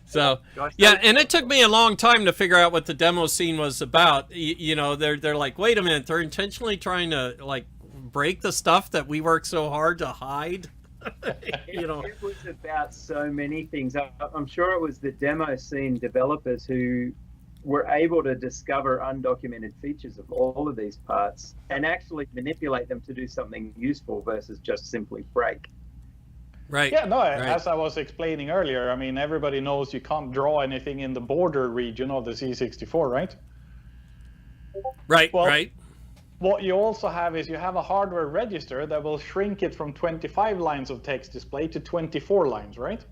So yeah, and it took me a long time to figure out what the demo scene was about. You know, they're like, wait a minute, they're intentionally trying to like break the stuff that we work so hard to hide. You know, it was about so many things. I'm sure it was the demo scene developers who were able to discover undocumented features of all of these parts and actually manipulate them to do something useful versus just simply break. Right. Yeah, no, right. As I was explaining earlier, I mean, everybody knows you can't draw anything in the border region of the C64, right? Right, well, right. What you also have is you have a hardware register that will shrink it from 25 lines of text display to 24 lines, right?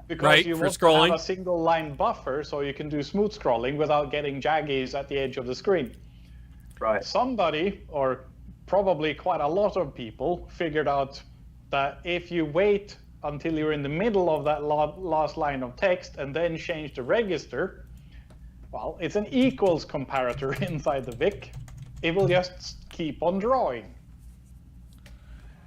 Because right, you for want scrolling. to have a single line buffer so you can do smooth scrolling without getting jaggies at the edge of the screen. Right. Somebody, or probably quite a lot of people, figured out that if you wait until you're in the middle of that last line of text and then change the register, well, it's an equals comparator inside the VIC. It will just keep on drawing.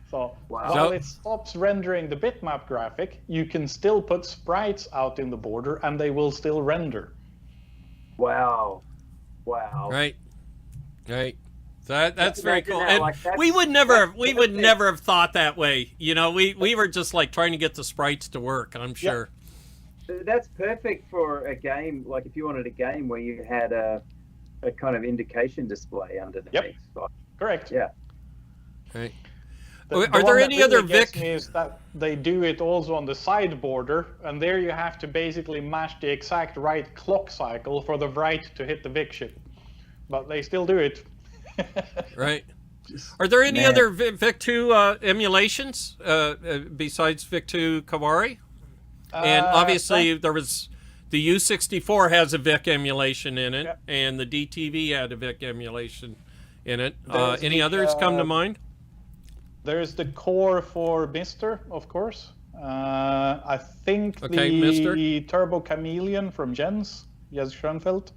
So while it stops rendering the bitmap graphic, you can still put sprites out in the border and they will still render. Wow. Wow. Right. Right. So that's very cool. That, And like, we would never have thought that way. You know, we were just like trying to get the sprites to work, I'm sure. That's perfect for a game, like if you wanted a game where you had a kind of indication display underneath. Yep. Correct. Yeah. Right. Are there any other VIC? Is that they do it also on the side border, and there you have to basically match the exact right clock cycle for the write to hit the VIC chip. But they still do it. Right. Are there any other VIC-2 emulations besides VIC-2 Kawari? And obviously there was the U64 has a VIC emulation in it, and the DTV had a VIC emulation in it. Any others come to mind? There's the core for Mister, of course. I think the Mister? Turbo Chameleon from Jens Schoenfeld,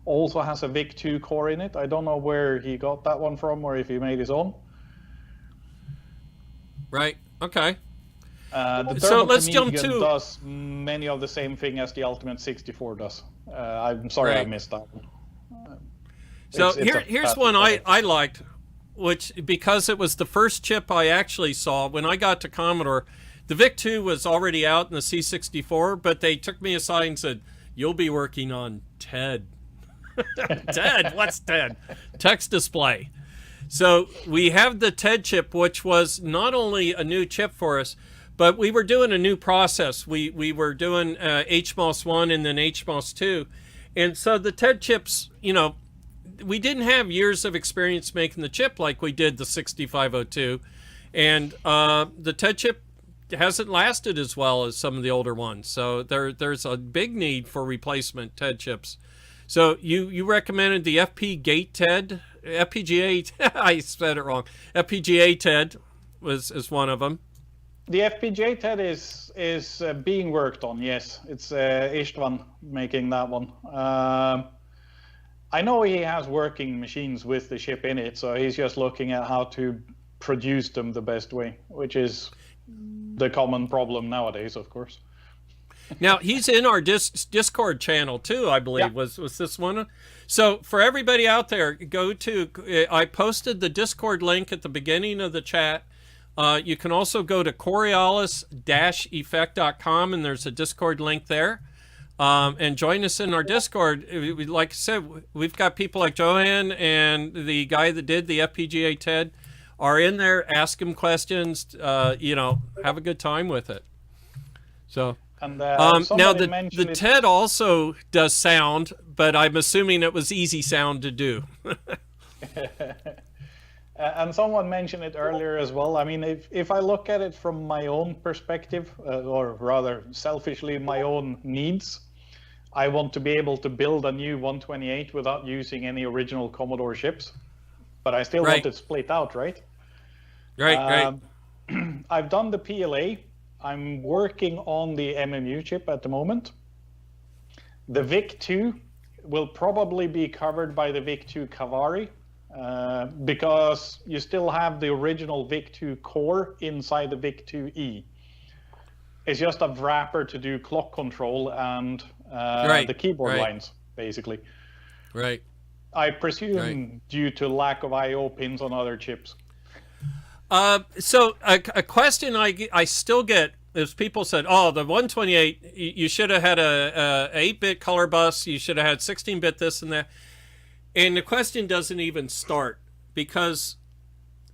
also has a VIC-2 core in it. I don't know where he got that one from or if he made his own. Right. Okay. The So Turbo let's jump Chameleon to does many of the same thing as the Ultimate 64 does. I'm sorry I missed that one. So here's one I liked, which because it was the first chip I actually saw when I got to Commodore. The VIC-2 was already out in the C64, but they took me aside and said, "You'll be working on TED." TED? What's TED? Text display. So we have the TED chip, which was not only a new chip for us, but we were doing a new process. We were doing HMOS1 and then HMOS2. And so the TED chips, you know, we didn't have years of experience making the chip like we did the 6502. And the TED chip hasn't lasted as well as some of the older ones. So there's a big need for replacement TED chips. So you recommended the FPGA, I said it wrong. FPGA TED is one of them. The FPGA TED is being worked on, yes. It's Istvan making that one. I know he has working machines with the chip in it, so he's just looking at how to produce them the best way, which is the common problem nowadays, of course. Now, he's in our Discord channel too, I believe. Yeah. Was this one? So for everybody out there, I posted the Discord link at the beginning of the chat. You can also go to Coriolis-effect.com, and there's a Discord link there. And join us in our Discord. Like I said, we've got people like Johan and the guy that did the FPGA TED are in there. Ask him questions. Have a good time with it. So. And, now the TED also does sound, but I'm assuming it was easy sound to do. And someone mentioned it earlier as well. I mean, if I look at it from my own perspective, or rather selfishly my own needs, I want to be able to build a new 128 without using any original Commodore chips, but I still want it split out, right? Right. I've done the PLA. I'm working on the MMU chip at the moment. The VIC-2 will probably be covered by the VIC-2 Kavari, because you still have the original VIC-2 core inside the VIC-2E. It's just a wrapper to do clock control and the keyboard lines, basically. Right. I presume due to lack of I/O pins on other chips. So a question I still get is people said, oh, the 128, you should have had a 8-bit color bus, you should have had 16-bit this and that. And the question doesn't even start because,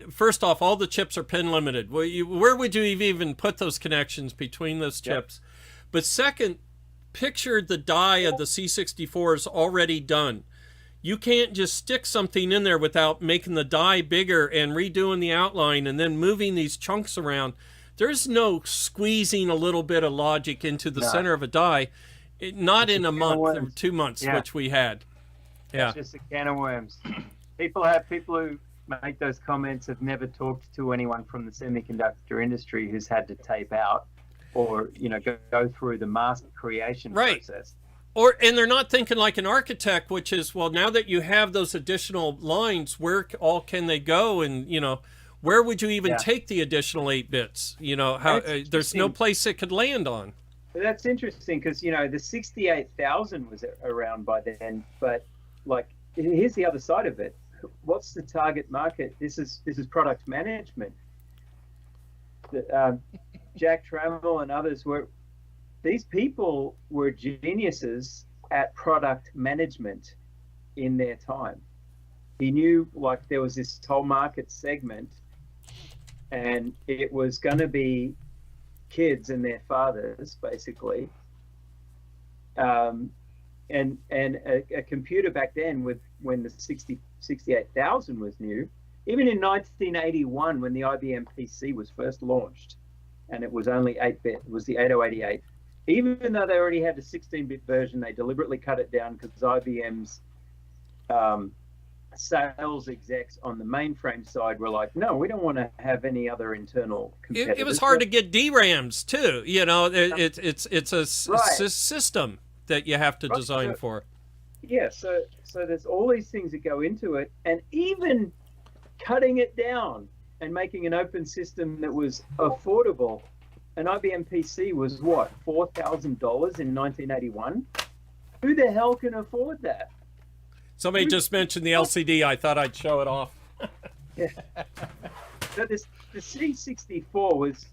first off, all the chips are pin limited. Where would you even put those connections between those chips? Yep. But second, picture the die of the C64 is already done. You can't just stick something in there without making the die bigger and redoing the outline and then moving these chunks around. There's no squeezing a little bit of logic into the center of a die, not in a month or 2 months, which we had. Yeah, it's just a can of worms. People who make those comments have never talked to anyone from the semiconductor industry who's had to tape out or go through the mask creation process. And they're not thinking like an architect, which is, well, now that you have those additional lines, where all can they go? And, where would you even take the additional 8 bits? There's no place it could land on. That's interesting because, the 68,000 was around by then. But, here's the other side of it. What's the target market? This is product management. Jack Trammell and others these people were geniuses at product management in their time. He knew there was this whole market segment and it was going to be kids and their fathers, basically. And a computer back then when the 68,000 was new, even in 1981 when the IBM PC was first launched and it was only 8-bit, it was the 8088. Even though they already had a 16-bit version, they deliberately cut it down because IBM's sales execs on the mainframe side were like, no, we don't want to have any other internal competitors. It was hard to get DRAMs too. It's a system that you have to design for. Yeah, so there's all these things that go into it, and even cutting it down and making an open system that was affordable. An IBM PC was what, $4,000 in 1981? Who the hell can afford that? Somebody just mentioned the LCD. I thought I'd show it off. Yeah. So the C64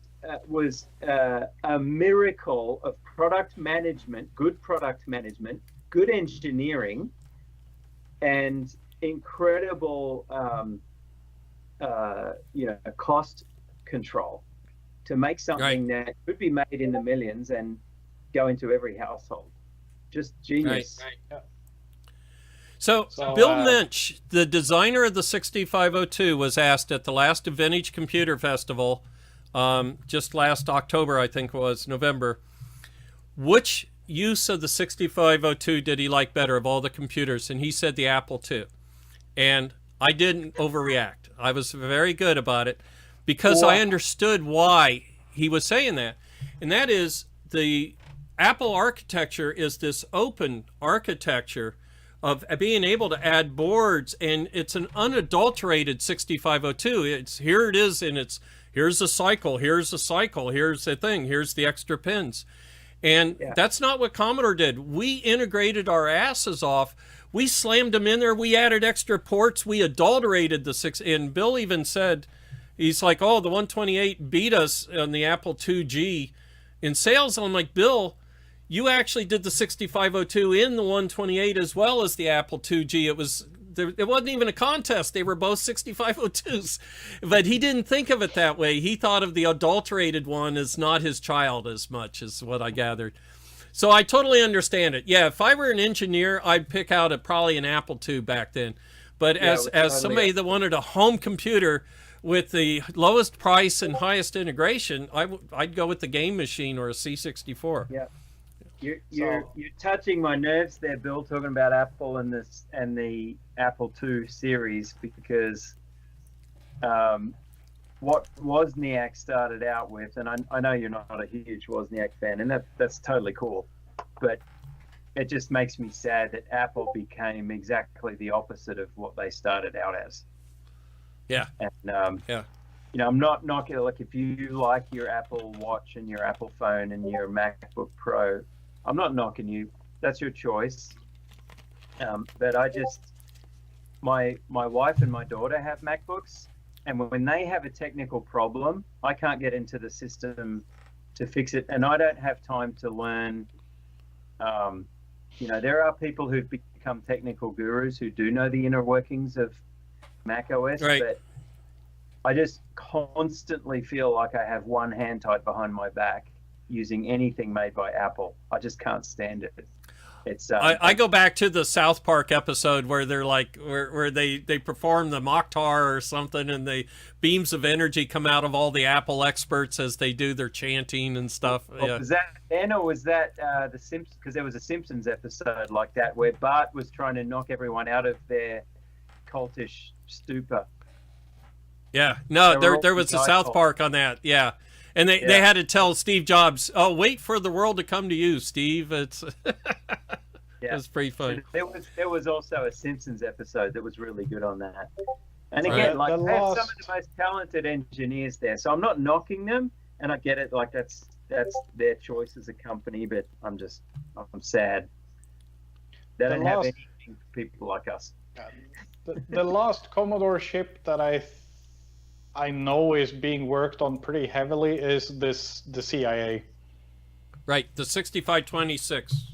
was a miracle of product management, good engineering, and incredible, cost control to make something that could be made in the millions and go into every household. Just genius. Right. So Bill Lynch, the designer of the 6502, was asked at the last Vintage Computer Festival, just last October, I think it was, November. Which use of the 6502 did he like better of all the computers? And he said the Apple II. And I didn't overreact. I was very good about it because I understood why he was saying that. And that is, the Apple architecture is this open architecture of being able to add boards, and it's an unadulterated 6502. It's here it is, and it's here's a cycle, here's a cycle, here's the thing, here's the extra pins. And that's not what Commodore did. We integrated our asses off. We slammed them in there. We added extra ports. We adulterated the six. And Bill even said, he's like, oh, the 128 beat us on the Apple IIG in sales. And I'm like, Bill, you actually did the 6502 in the 128 as well as the Apple IIG. It wasn't even a contest. They were both 6502s. But he didn't think of it that way. He thought of the adulterated one as not his child as much, as what I gathered. So I totally understand it. Yeah, if I were an engineer, I'd pick out probably an Apple II back then. But as somebody that wanted a home computer with the lowest price and highest integration, I'd go with the game machine or a C64. Yeah. You're touching my nerves there, Bill, talking about Apple and the Apple II series, because what Wozniak started out with, and I know you're not a huge Wozniak fan, and that's totally cool, but it just makes me sad that Apple became exactly the opposite of what they started out as. Yeah. And you know, I'm not knocking, like, if you like your Apple Watch and your Apple phone and your MacBook Pro, I'm not knocking you. That's your choice. But I just, my wife and my daughter have MacBooks, and when they have a technical problem, I can't get into the system to fix it, and I don't have time to learn. You know, there are people who've become technical gurus who do know the inner workings of Mac OS, right. But I just constantly feel like I have one hand tied behind my back using anything made by Apple. I just can't stand it. It's I go back to the South Park episode where they're like where they perform the Mokhtar or something, and the beams of energy come out of all the Apple experts as they do their chanting and stuff. Well, was that then, or was that the Simpsons? Because there was a Simpsons episode like that where Bart was trying to knock everyone out of their cultish stupor. Yeah, no, there was a South Park on that. Yeah. And they had to tell Steve Jobs, "Oh, wait for the world to come to you, Steve." It's it's pretty funny. There was also a Simpsons episode that was really good on that. And again, like, they have some of the most talented engineers there, so I'm not knocking them, and I get it. Like, that's their choice as a company, but I'm sad. They don't have anything for people like us. The last Commodore chip that I know is being worked on pretty heavily is the CIA. Right, the 6526.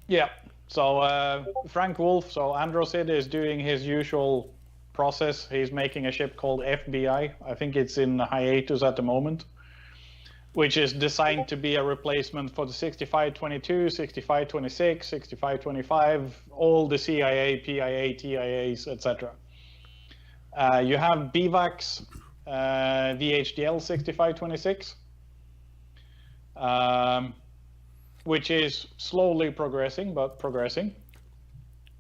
Yeah. So Frank Wolf, so Androsid, is doing his usual process. He's making a chip called Fbi. I think it's in hiatus at the moment, which is designed to be a replacement for the 6522, 6526, 6525, all the CIA, PIA, TIAs, etc. You have BVAC's VHDL 6526, which is slowly progressing, but progressing.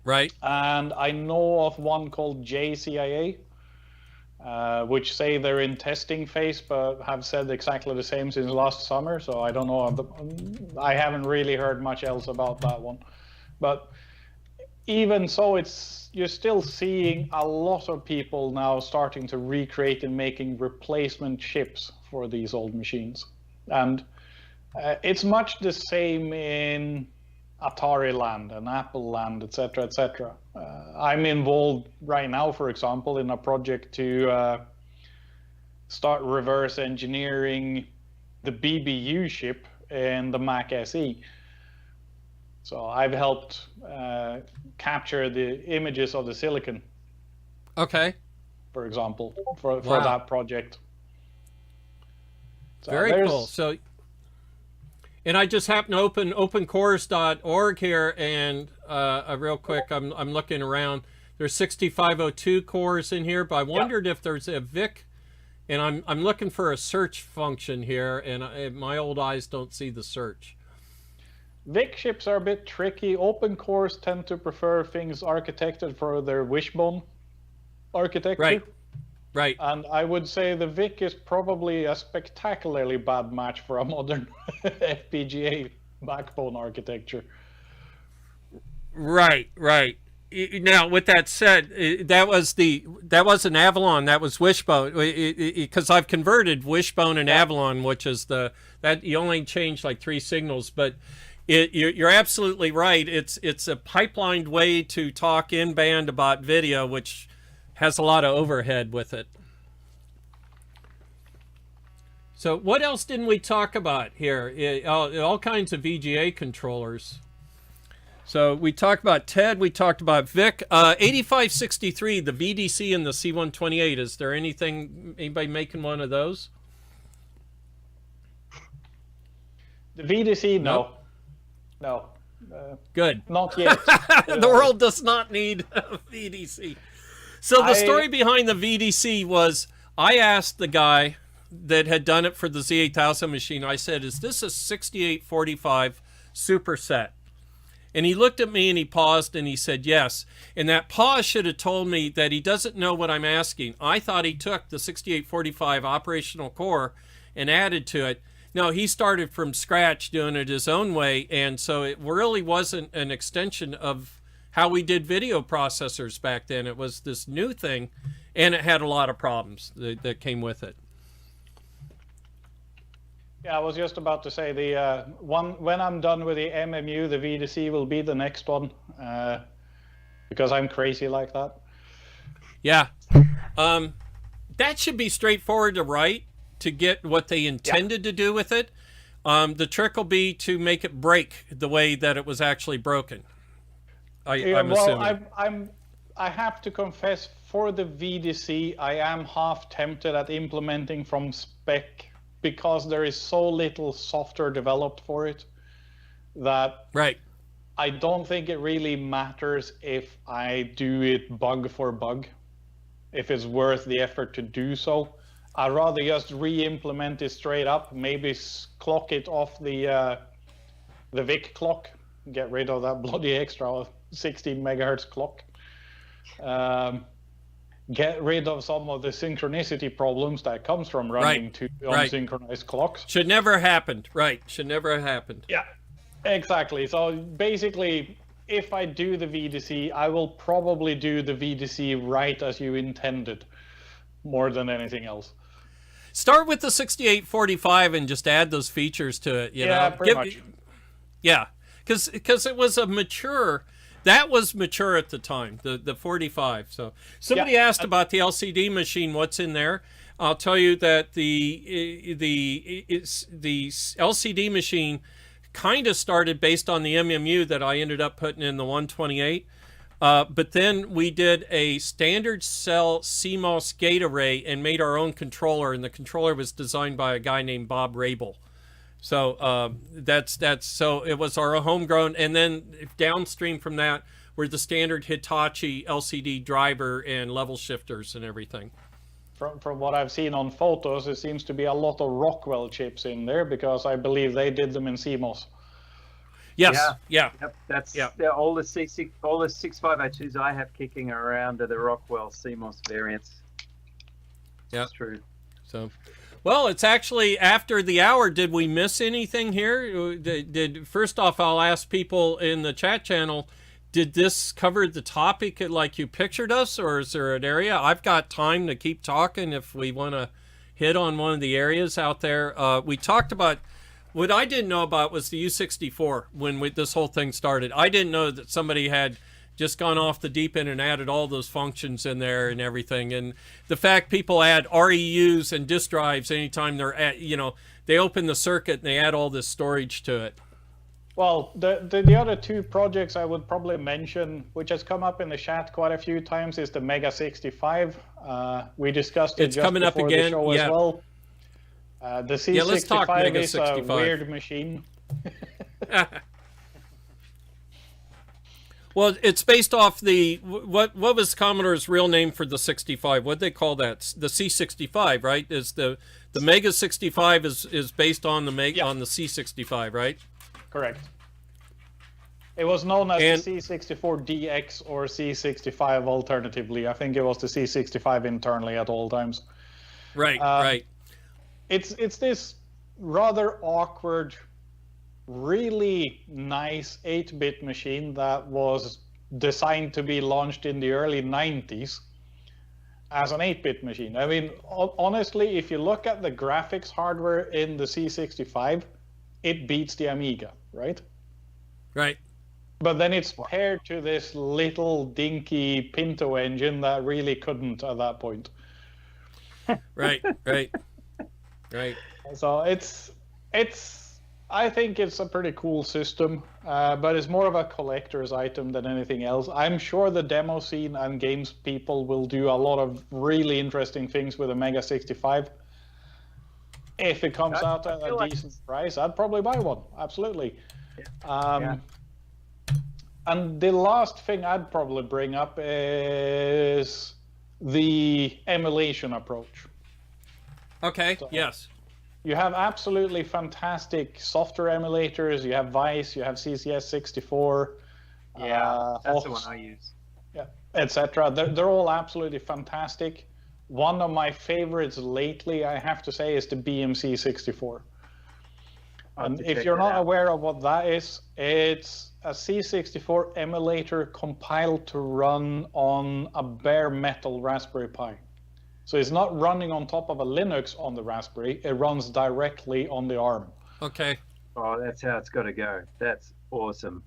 Right. And I know of one called JCIA, which say they're in testing phase, but have said exactly the same since last summer. So I don't know. I haven't really heard much else about that one. But even so, you're still seeing a lot of people now starting to recreate and making replacement chips for these old machines. And it's much the same in Atari land and Apple land, etc., etc. I'm involved right now, for example, in a project to start reverse engineering the BBU chip in the Mac SE. So I've helped capture the images of the silicon. Okay. For example, for that project. So very cool. So, and I just happened to open opencores.org here, and real quick, I'm looking around. There's 6502 cores in here, but I wondered if there's a VIC And I'm looking for a search function here, and my old eyes don't see the search. VIC chips are a bit tricky. Open cores tend to prefer things architected for their wishbone architecture. Right. Right. And I would say the VIC is probably a spectacularly bad match for a modern FPGA backbone architecture. Right, right. Now, with that said, that was an Avalon. That was Wishbone, because I've converted Wishbone and Avalon, which is that you only change like 3 signals. But you're absolutely right. It's a pipelined way to talk in band about video, which has a lot of overhead with it. So what else didn't we talk about here? All kinds of VGA controllers. So we talked about TED, we talked about VIC. 8563, the VDC and the C128. Is there anybody making one of those? The VDC, no. No. Good. Not yet. The world does not need a VDC. So the story behind the VDC was, I asked the guy that had done it for the Z8000 machine, I said, is this a 6845 superset? And he looked at me and he paused and he said, yes. And that pause should have told me that he doesn't know what I'm asking. I thought he took the 6845 operational core and added to it. No, he started from scratch doing it his own way. And so it really wasn't an extension of how we did video processors back then. It was this new thing, and it had a lot of problems that came with it. Yeah, I was just about to say when I'm done with the MMU, the VDC will be the next one, because I'm crazy like that. Yeah, that should be straightforward to write to get what they intended to do with it. The trick will be to make it break the way that it was actually broken. I'm assuming. I have to confess, for the VDC, I am half tempted at implementing from spec, because there is so little software developed for it that I don't think it really matters if I do it bug for bug, if it's worth the effort to do so. I'd rather just re-implement it straight up, maybe clock it off the VIC clock, get rid of that bloody extra 16 megahertz clock. Get rid of some of the synchronicity problems that comes from running two unsynchronized clocks. Should never have happened. Right. Should never have happened. Yeah, exactly. So basically, if I do the VDC, I will probably do the VDC right as you intended, more than anything else. Start with the 6845 and just add those features to it. You know? Pretty much. Yeah, because it was a mature. That was mature at the time, the 45. So somebody asked about the LCD machine, what's in there. I'll tell you that the LCD machine kind of started based on the MMU that I ended up putting in the 128. But then we did a standard cell CMOS gate array and made our own controller, and the controller was designed by a guy named Bob Rabel. So so it was our homegrown, and then downstream from that were the standard Hitachi LCD driver and level shifters and everything. From what I've seen on photos, it seems to be a lot of Rockwell chips in there, because I believe they did them in CMOS. Yes. Yeah. Yep. That's all the 6502s I have kicking around are the Rockwell CMOS variants. Yeah, that's true. So. Well, it's actually after the hour. Did we miss anything here? First off, I'll ask people in the chat channel, did this cover the topic like you pictured us, or is there an area? I've got time to keep talking if we want to hit on one of the areas out there. We talked about, what I didn't know about was the U64 when this whole thing started. I didn't know that somebody had just gone off the deep end and added all those functions in there and everything. And the fact people add REUs and disk drives anytime they're at, they open the circuit and they add all this storage to it. Well, the other two projects I would probably mention, which has come up in the chat quite a few times, is the Mega 65. We discussed it just coming before up again. The show as well. The C65 is a weird machine. Well, it's based off the what was Commodore's real name for the 65? What they call that? The C65, right? Is the Mega 65 is based on the on the C65, right? Correct. It was known as the C64 DX or C65 alternatively. I think it was the C65 internally at all times. Right, right. It's this rather awkward, really nice 8-bit machine that was designed to be launched in the early 90s as an 8-bit machine. I mean, honestly, if you look at the graphics hardware in the C65, it beats the Amiga, right? Right. But then it's paired to this little dinky Pinto engine that really couldn't at that point. Right, right, right. So I think it's a pretty cool system, but it's more of a collector's item than anything else. I'm sure the demo scene and games people will do a lot of really interesting things with a Mega 65. If it comes out at a decent price, I'd probably buy one. Absolutely. And the last thing I'd probably bring up is the emulation approach. Okay, yes. You have absolutely fantastic software emulators. You have Vice, you have CCS 64. Yeah, that's the one I use. Yeah, etc. They're all absolutely fantastic. One of my favorites lately, I have to say, is the BMC 64. And if you're not aware of what that is, it's a C64 emulator compiled to run on a bare metal Raspberry Pi. So it's not running on top of a Linux on the Raspberry, it runs directly on the ARM. Okay. Oh, that's how it's got to go. That's awesome.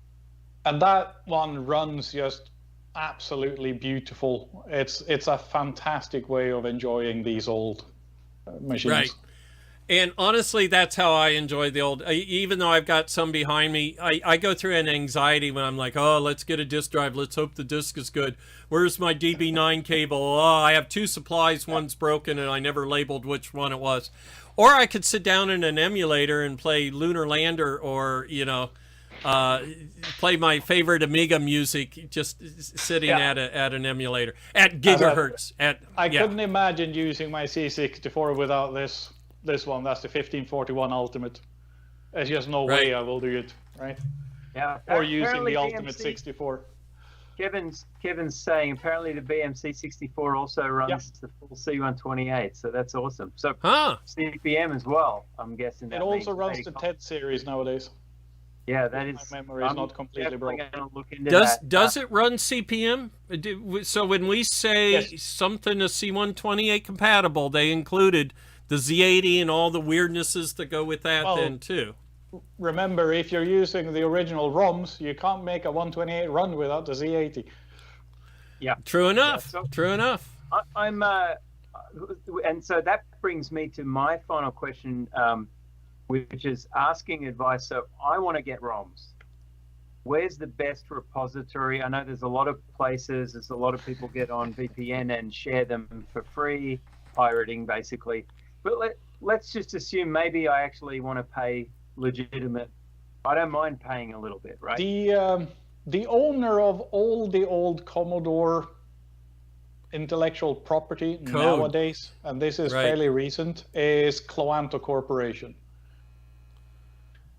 And that one runs just absolutely beautiful. It's a fantastic way of enjoying these old machines. Right. And honestly, that's how I enjoy the old, even though I've got some behind me, I go through an anxiety when I'm like, oh, let's get a disk drive. Let's hope the disk is good. Where's my DB9 cable? Oh, I have two supplies. One's broken and I never labeled which one it was. Or I could sit down in an emulator and play Lunar Lander or, you know, play my favorite Amiga music just sitting at an emulator at gigahertz. I couldn't imagine using my C64 without this one. That's the 1541 Ultimate. There's just no way I will do it, right? Yeah. Or using the Ultimate 64. Kevin's saying apparently the BMC 64 also runs the full C128, so that's awesome. So CPM as well, I'm guessing. It also runs the TED series nowadays. Yeah, that is. My memory is not completely broken. Does it run CPM? So when we say something is C128 compatible, they included the Z80 and all the weirdnesses that go with that then too. Remember, if you're using the original ROMs, you can't make a 128 run without the Z80. Yeah. True enough. Yeah, so true enough. And so that brings me to my final question, which is asking advice. So I want to get ROMs. Where's the best repository? I know there's a lot of places. There's a lot of people get on VPN and share them for free, pirating basically. But let's just assume maybe I actually want to pay legitimate. I don't mind paying a little bit, right? The owner of all the old Commodore intellectual property nowadays, and this is fairly recent, is Cloanto Corporation.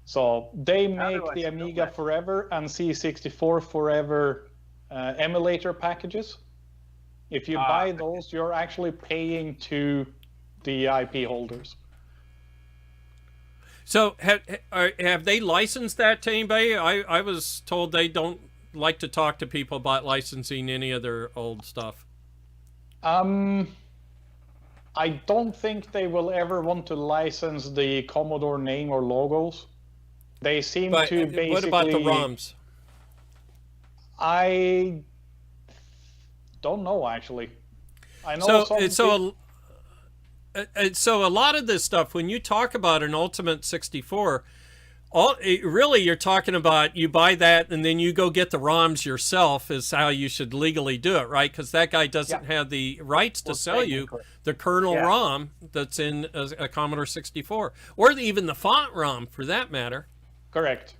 So they make the Amiga Forever and C64 Forever emulator packages. If you buy those, you're actually paying to the IP holders. So have they licensed that to anybody? I was told they don't like to talk to people about licensing any of their old stuff. I don't think they will ever want to license the Commodore name or logos. They seem to basically... What about the ROMs? I don't know, actually. I know so a lot of this stuff, when you talk about an Ultimate 64, really you're talking about you buy that and then you go get the ROMs yourself is how you should legally do it, right? Because that guy doesn't have the rights to sell you the kernel ROM that's in a Commodore 64, or even the font ROM for that matter. Correct.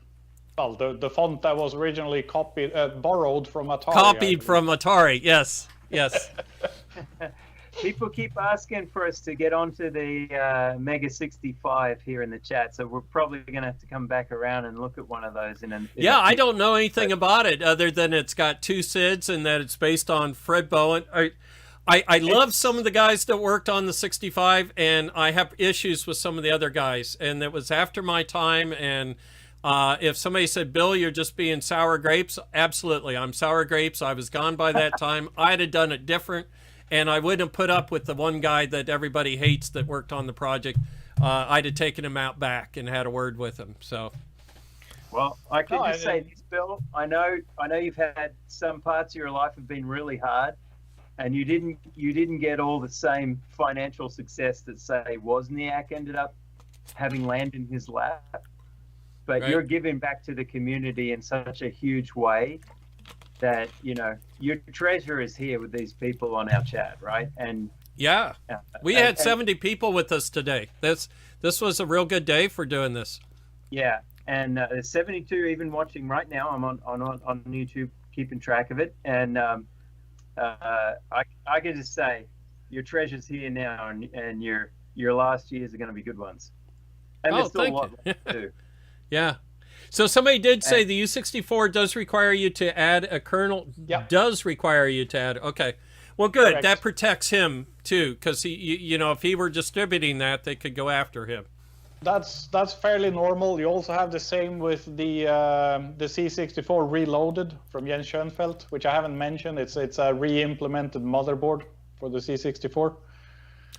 well, the font that was originally borrowed from Atari. Copied from Atari, yes, yes. People keep asking for us to get onto the Mega 65 here in the chat, so we're probably going to have to come back around and look at one of those. Yeah, I don't know anything about it other than it's got 2 SIDs and that it's based on Fred Bowen. I love some of the guys that worked on the 65, and I have issues with some of the other guys, and it was after my time. And if somebody said, Bill, you're just being sour grapes, absolutely, I'm sour grapes. I was gone by that time. I'd have done it different. And I wouldn't have put up with the one guy that everybody hates that worked on the project. I'd have taken him out back and had a word with him. So, well, I can just say this, Bill. I know you've had some parts of your life have been really hard, and you didn't get all the same financial success that, say, Wozniak ended up having land in his lap. But right. You're giving back to the community in such a huge way that, you know, your treasure is here with these people on our chat, right? And yeah, we had 70 people with us today. This was a real good day for doing this. Yeah, and there's 72 even watching right now. I'm on YouTube keeping track of it, and I can just say your treasure's here now, and your last years are going to be good ones. And there's still a lot left to do. Yeah. So somebody did say the U64 does require you to add a kernel. Yep. Does require you to add. Okay. Well, good. Correct. That protects him too, because you know, if he were distributing that, they could go after him. That's fairly normal. You also have the same with the C64 Reloaded from Jens Schoenfeld, which I haven't mentioned. It's a re-implemented motherboard for the C64.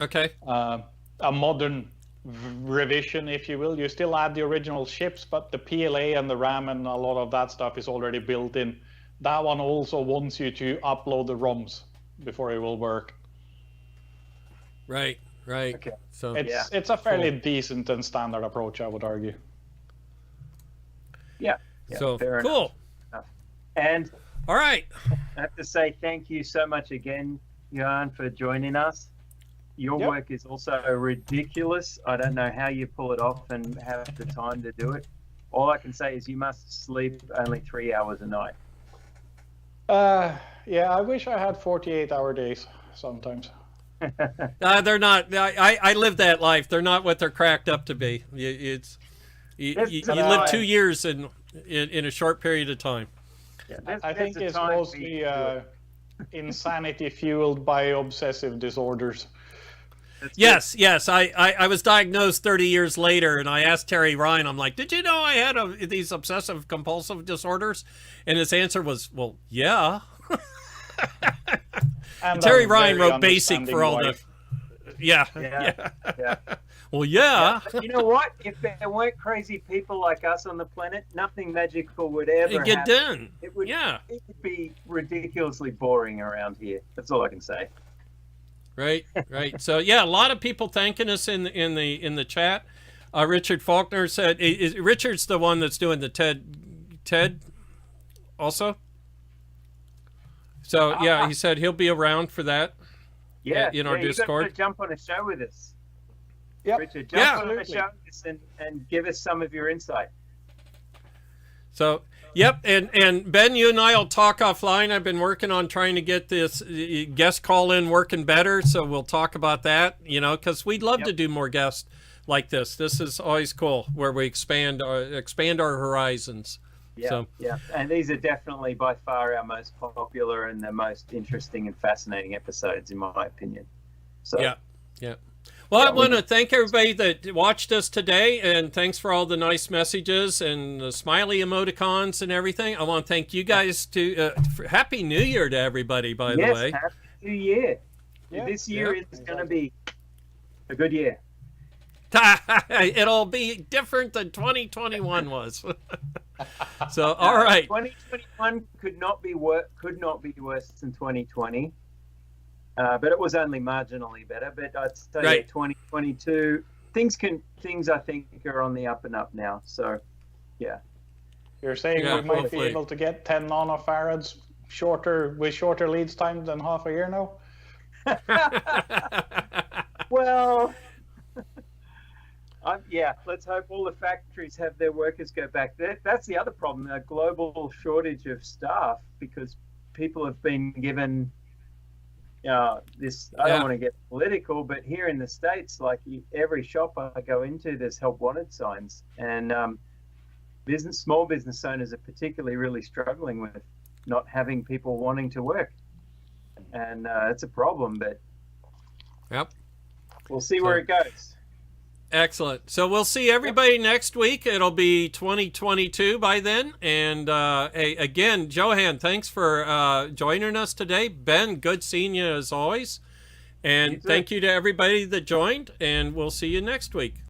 Okay. A modern revision, if you will. You still add the original chips, but the PLA and the RAM and a lot of that stuff is already built in. That one also wants you to upload the ROMs before it will work. Right. Okay. So it's a fairly decent and standard approach, I would argue. Yeah. So fair cool. enough. And all right. I have to say thank you so much again, Johan, for joining us. Your work is also ridiculous. I don't know how you pull it off and have the time to do it. All I can say is you must sleep only 3 hours a night. Yeah, I wish I had 48-hour days sometimes. They're not. I live that life. They're not what they're cracked up to be. You live 2 years in a short period of time. Yeah, I think it's mostly insanity fueled by obsessive disorders. Yes. I was diagnosed 30 years later, and I asked Terry Ryan, I'm like, did you know I had these obsessive compulsive disorders? And his answer was, well, yeah. And Terry Ryan wrote BASIC for all the... Yeah. Well, yeah. You know what? If there weren't crazy people like us on the planet, nothing magical would ever get happen. done. It would be ridiculously boring around here. That's all I can say. Right. So yeah, a lot of people thanking us in the chat. Richard Faulkner said, Richard's the one that's doing the TED also. So yeah, he said he'll be around for that. Yeah, in our Discord. You got to jump on a show with us. Yep. Richard, jump on a show with us and give us some of your insight. So, yep, and Ben, you and I will talk offline. I've been working on trying to get this guest call-in working better, so we'll talk about that, you know, because we'd love to do more guests like this. This is always cool, where we expand our horizons. Yeah, and these are definitely by far our most popular and the most interesting and fascinating episodes, in my opinion. So yeah. Well, I want to thank everybody that watched us today, and thanks for all the nice messages and the smiley emoticons and everything. I want to thank you guys to Happy New Year to everybody, by the way. Happy New Year. Yeah. This year is going to be a good year. It'll be different than 2021 was. So, all right. 2021 could not be worse than 2020. But it was only marginally better. But I'd say 2022 things I think are on the up and up now. So, yeah. You're saying we might be able to get 10 nanofarads with shorter lead time than half a year now? Well, Yeah, let's hope all the factories have their workers go back. That's the other problem, a global shortage of staff, because people have been given this. I don't want to get political, but here in the States, like every shop I go into, there's help wanted signs, and small business owners are particularly really struggling with not having people wanting to work, and it's a problem. But we'll see where it goes. Excellent. So we'll see everybody next week. It'll be 2022 by then. And again, Johan, thanks for joining us today. Ben, good seeing you as always. And thank you to everybody that joined, and we'll see you next week.